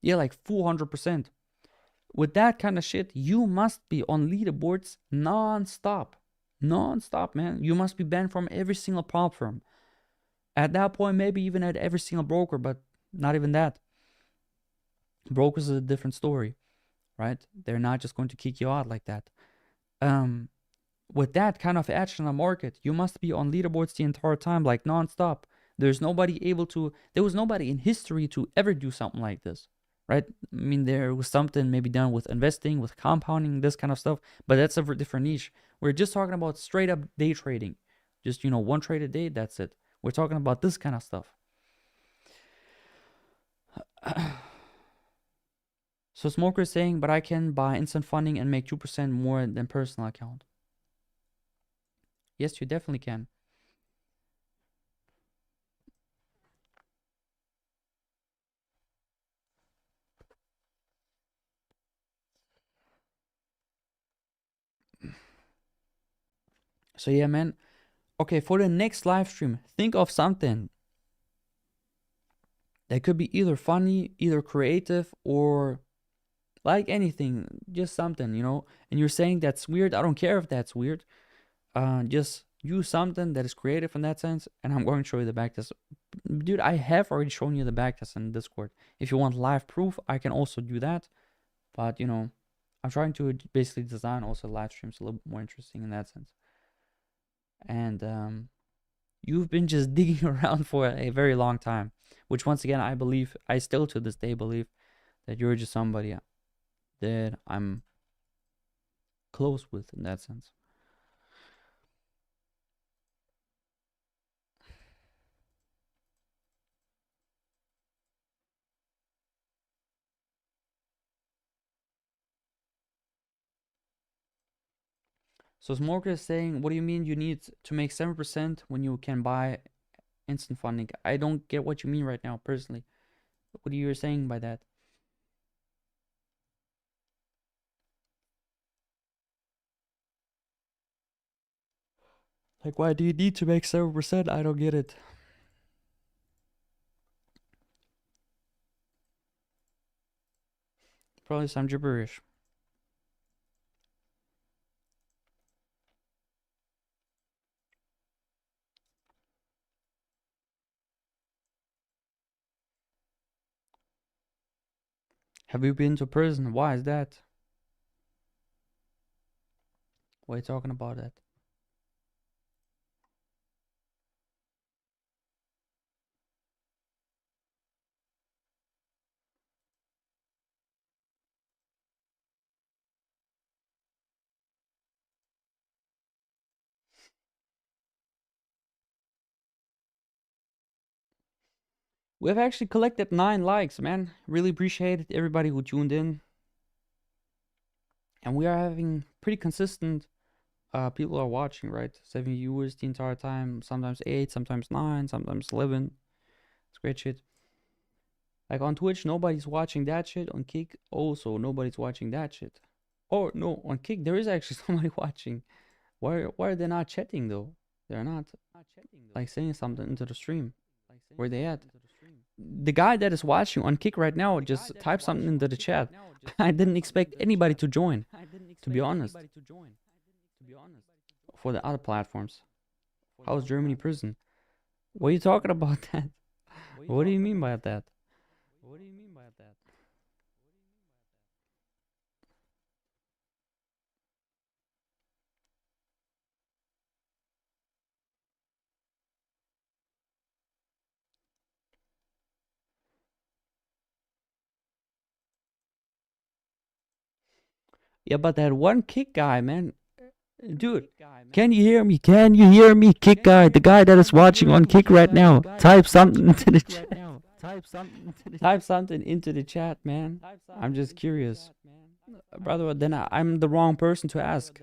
yeah, like 400%. With that kind of shit, you must be on leaderboards non-stop. Non-stop, man. You must be banned from every single prop firm. At that point, maybe even at every single broker, but not even that. Brokers is a different story, right? They're not just going to kick you out like that. With that kind of action on the market, you must be on leaderboards the entire time, like non-stop. There was nobody in history to ever do something like this, right? I mean, there was something maybe done with investing, with compounding, this kind of stuff, but that's a different niche. We're just talking about straight up day trading. Just, one trade a day, that's it. We're talking about this kind of stuff. So Smoker is saying, but I can buy instant funding and make 2% more than personal account. Yes, you definitely can. So yeah, man. Okay, for the next live stream, think of something that could be either funny, either creative, or like anything, just something, And you're saying that's weird. I don't care if that's weird. Just use something that is creative in that sense, and I'm going to show you the backtest. Dude, I have already shown you the backtest in Discord. If you want live proof, I can also do that. But I'm trying to basically design also live streams a little bit more interesting in that sense. And you've been just digging around for a very long time, which once again, I still to this day believe that you're just somebody that I'm close with in that sense. So Smoker is saying, what do you mean you need to make 7% when you can buy instant funding? I don't get what you mean right now, personally. What are you saying by that? Like, why do you need to make 7%? I don't get it. Probably some gibberish. Have you been to prison? Why is that? Why are you talking about that? We've actually collected 9 likes, man. Really appreciate it, everybody who tuned in. And we are having pretty consistent people are watching, right? 7 viewers the entire time. Sometimes 8, sometimes 9, sometimes 11. It's great shit. Like on Twitch, nobody's watching that shit. On Kick, also nobody's watching that shit. Oh no, on Kick there is actually somebody watching. Why are they not chatting though? They're not like saying something into the stream. Where they at? The guy that is watching on Kick right now just type something into the chat. I didn't expect anybody to join, to be honest. For the other platforms. How's Germany prison? What are you talking about that? What do you mean by that? Yeah, but that one Kick guy, man. Dude, can you hear me? Can you hear me? Kick guy, the guy that is watching on Kick right now. Type something into the chat. Type something into the chat, man. I'm just curious. Brother, then I'm the wrong person to ask.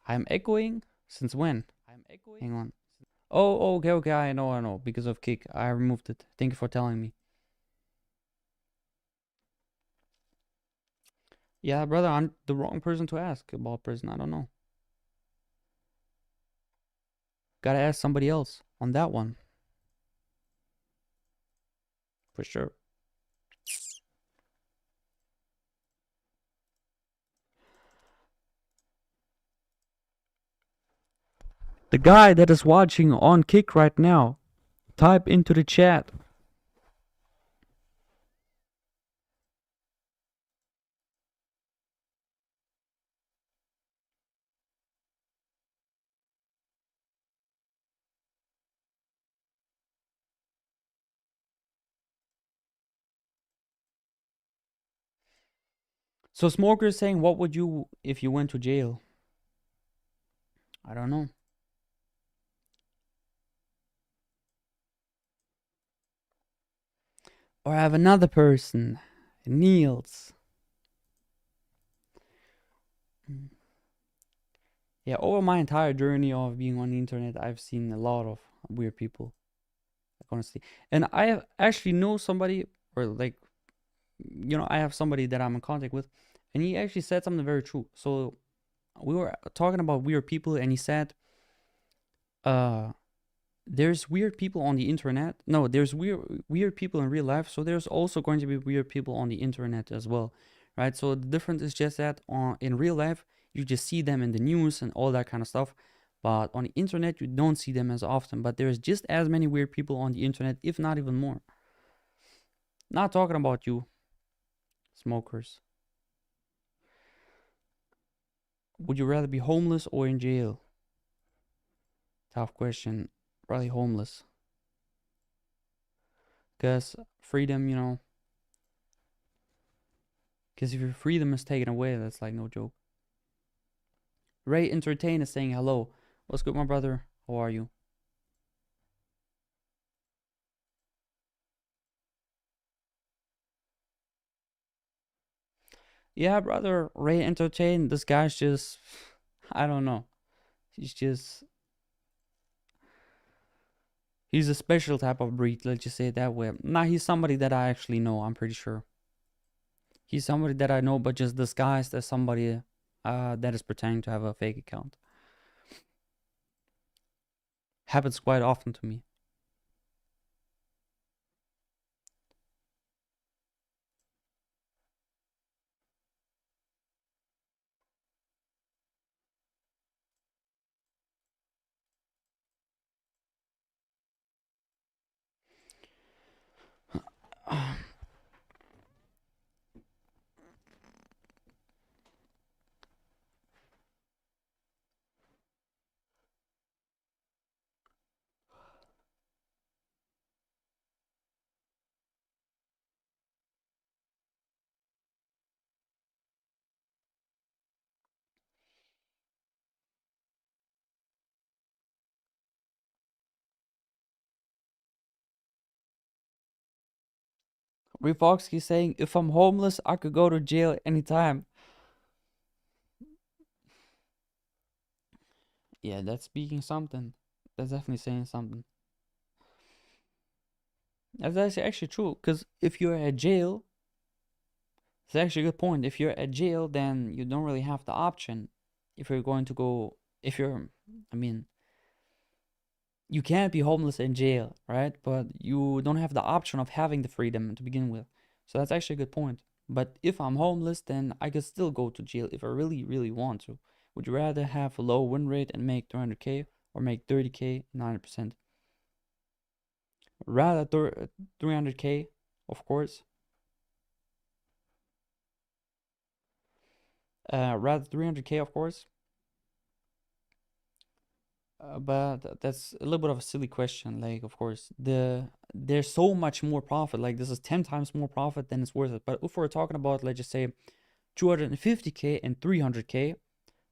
I'm echoing? Since when? Hang on. Oh, okay, I know. Because of Kick. I removed it. Thank you for telling me. Yeah, brother, I'm the wrong person to ask about prison. I don't know. Gotta ask somebody else on that one. For sure. The guy that is watching on Kick right now, type into the chat. So Smoker is saying, what would you if you went to jail? I don't know. Or I have another person, Niels. Yeah, over my entire journey of being on the internet, I've seen a lot of weird people. Like honestly, and I actually know somebody, or like, I have somebody that I'm in contact with, and he actually said something very true. So we were talking about weird people, and he said, there's weird people on the internet. No, there's weird people in real life, so there's also going to be weird people on the internet as well, right? So the difference is just that in real life you just see them in the news and all that kind of stuff, but on the internet you don't see them as often. But there's just as many weird people on the internet, if not even more. Not talking about you, smokers. Would you rather be homeless or in jail? Tough question. Probably homeless. Because freedom, because if your freedom is taken away, that's like no joke. Ray Entertain is saying hello. What's good, my brother? How are you? Yeah, brother. Ray Entertain. This guy's just, I don't know. He's a special type of breed. Let's just say it that way. Nah, he's somebody that I actually know. I'm pretty sure. He's somebody that I know, but just disguised as somebody that is pretending to have a fake account. Happens quite often to me. Refoxky saying, if I'm homeless, I could go to jail anytime. Yeah, that's speaking something. That's definitely saying something. That's actually true. Because if you're at jail, it's actually a good point. If you're at jail, then you don't really have the option. If you're going to go, if you're, I mean, you can't be homeless in jail, right? But you don't have the option of having the freedom to begin with. So that's actually a good point. But if I'm homeless, then I could still go to jail if I really, really want to. Would you rather have a low win rate and make 300K or make 30K 90%? Rather 300K, of course. Rather 300K, of course. But that's a little bit of a silly question. Like, of course, there's so much more profit. Like, this is 10 times more profit than it's worth it. But if we're talking about, let's just say, 250K and 300K,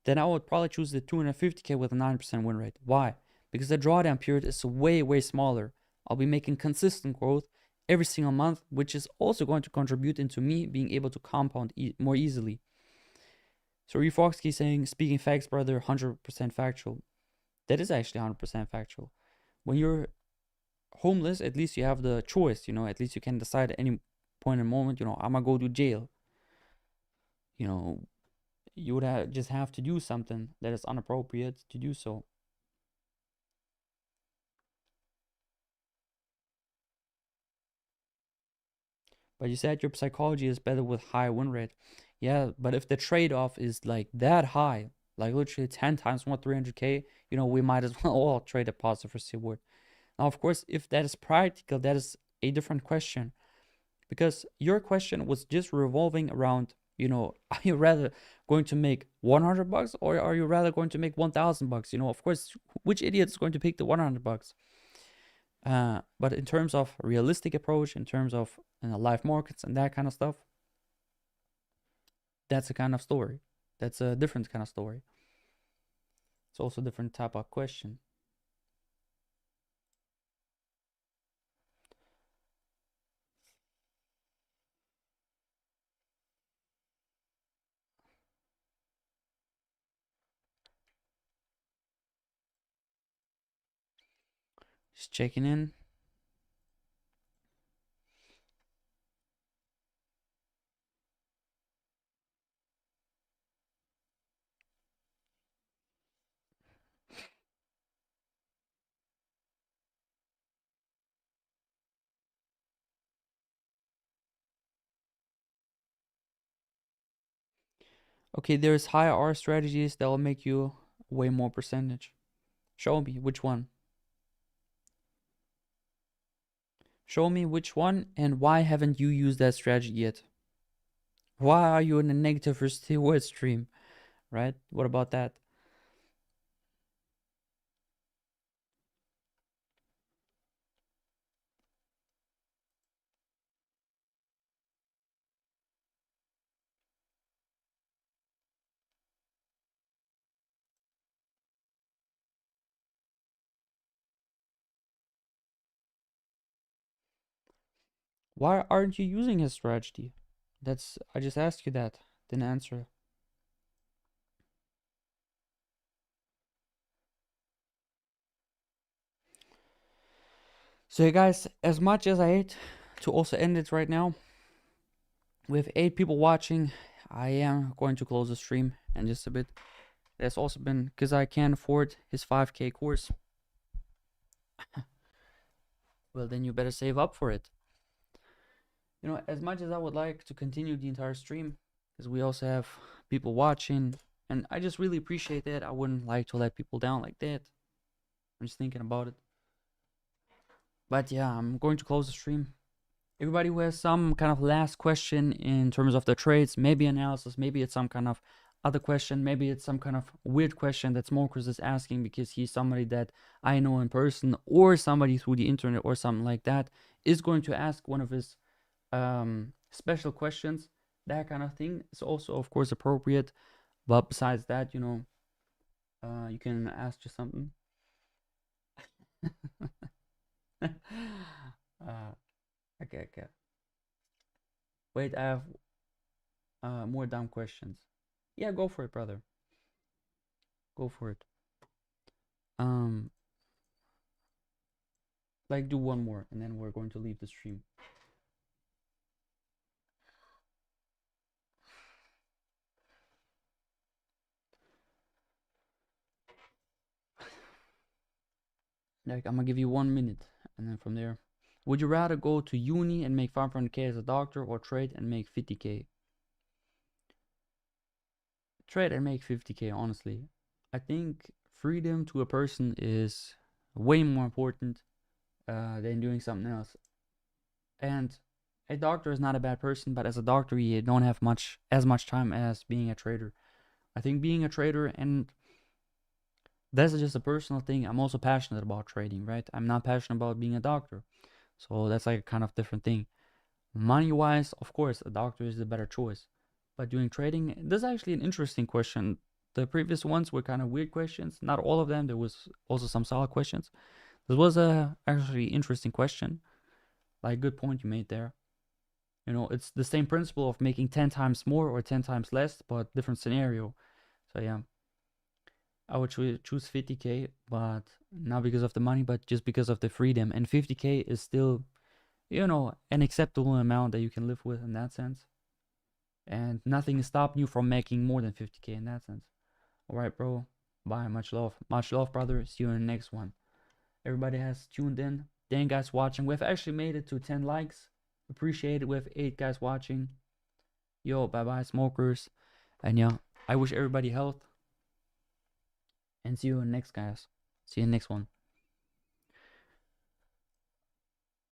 then I would probably choose the 250K with a 9% win rate. Why? Because the drawdown period is way, way smaller. I'll be making consistent growth every single month, which is also going to contribute into me being able to compound more easily. So Refoxkey saying, speaking facts, brother, 100% factual. That is actually 100% factual. When you're homeless, at least you have the choice, at least you can decide at any point in the moment, I'm gonna go to jail. You would just have to do something that is inappropriate to do so. But you said your psychology is better with high win rate. Yeah, but if the trade-off is like that high, like literally 10 times more 300K, we might as well all trade a positive for Seaward. Now, of course, if that is practical, that is a different question. Because your question was just revolving around, are you rather going to make $100 or are you rather going to make $1,000? Of course, which idiot is going to pick the $100? But in terms of realistic approach, in terms of live markets and that kind of stuff, that's a kind of story. That's a different kind of story. It's also a different type of question. Just checking in. Okay, there's higher R strategies that will make you way more percentage. Show me which one. Show me which one and why haven't you used that strategy yet? Why are you in a negative risk reward stream? Right? What about that? Why aren't you using his strategy? I just asked you that. Didn't answer. So hey guys, as much as I hate to also end it right now, with 8 people watching, I am going to close the stream in just a bit. That's also been because I can't afford his 5K course. Well, then you better save up for it. As much as I would like to continue the entire stream, because we also have people watching, and I just really appreciate that. I wouldn't like to let people down like that. I'm just thinking about it. But yeah, I'm going to close the stream. Everybody who has some kind of last question in terms of the trades, maybe analysis, maybe it's some kind of other question, maybe it's some kind of weird question that Smokers is asking because he's somebody that I know in person or somebody through the internet or something like that, is going to ask one of his special questions. That kind of thing is also, of course, appropriate. But besides that, you can ask just something. Okay. Wait, I have more dumb questions. Yeah, go for it, brother. Go for it. Like do one more, and then we're going to leave the stream. Like I'm gonna give you 1 minute, and then from there, would you rather go to uni and make 500k as a doctor, or trade and make 50k? Trade and make 50k. Honestly, I think freedom to a person is way more important than doing something else. And a doctor is not a bad person, but as a doctor, you don't have as much time as being a trader. I think being a trader, and that's just a personal thing. I'm also passionate about trading, right? I'm not passionate about being a doctor. So that's like a kind of different thing. Money wise, of course, a doctor is the better choice. But doing trading, this is actually an interesting question. The previous ones were kind of weird questions. Not all of them. There was also some solid questions. This was a actually interesting question. Like, good point you made there. You know, it's the same principle of making 10 times more or 10 times less, but different scenario. So yeah, I would choose 50k, but not because of the money, but just because of the freedom. And 50k is still, you know, an acceptable amount that you can live with in that sense. And nothing is stopping you from making more than 50k in that sense. All right, bro. Bye. Much love. Much love, brother. See you in the next one. Everybody has tuned in. Thank you guys watching. We've actually made it to 10 likes. Appreciate it. We have 8 guys watching. Yo, bye-bye, smokers. And yeah, I wish everybody health. And see you in next, guys. See you in the next one.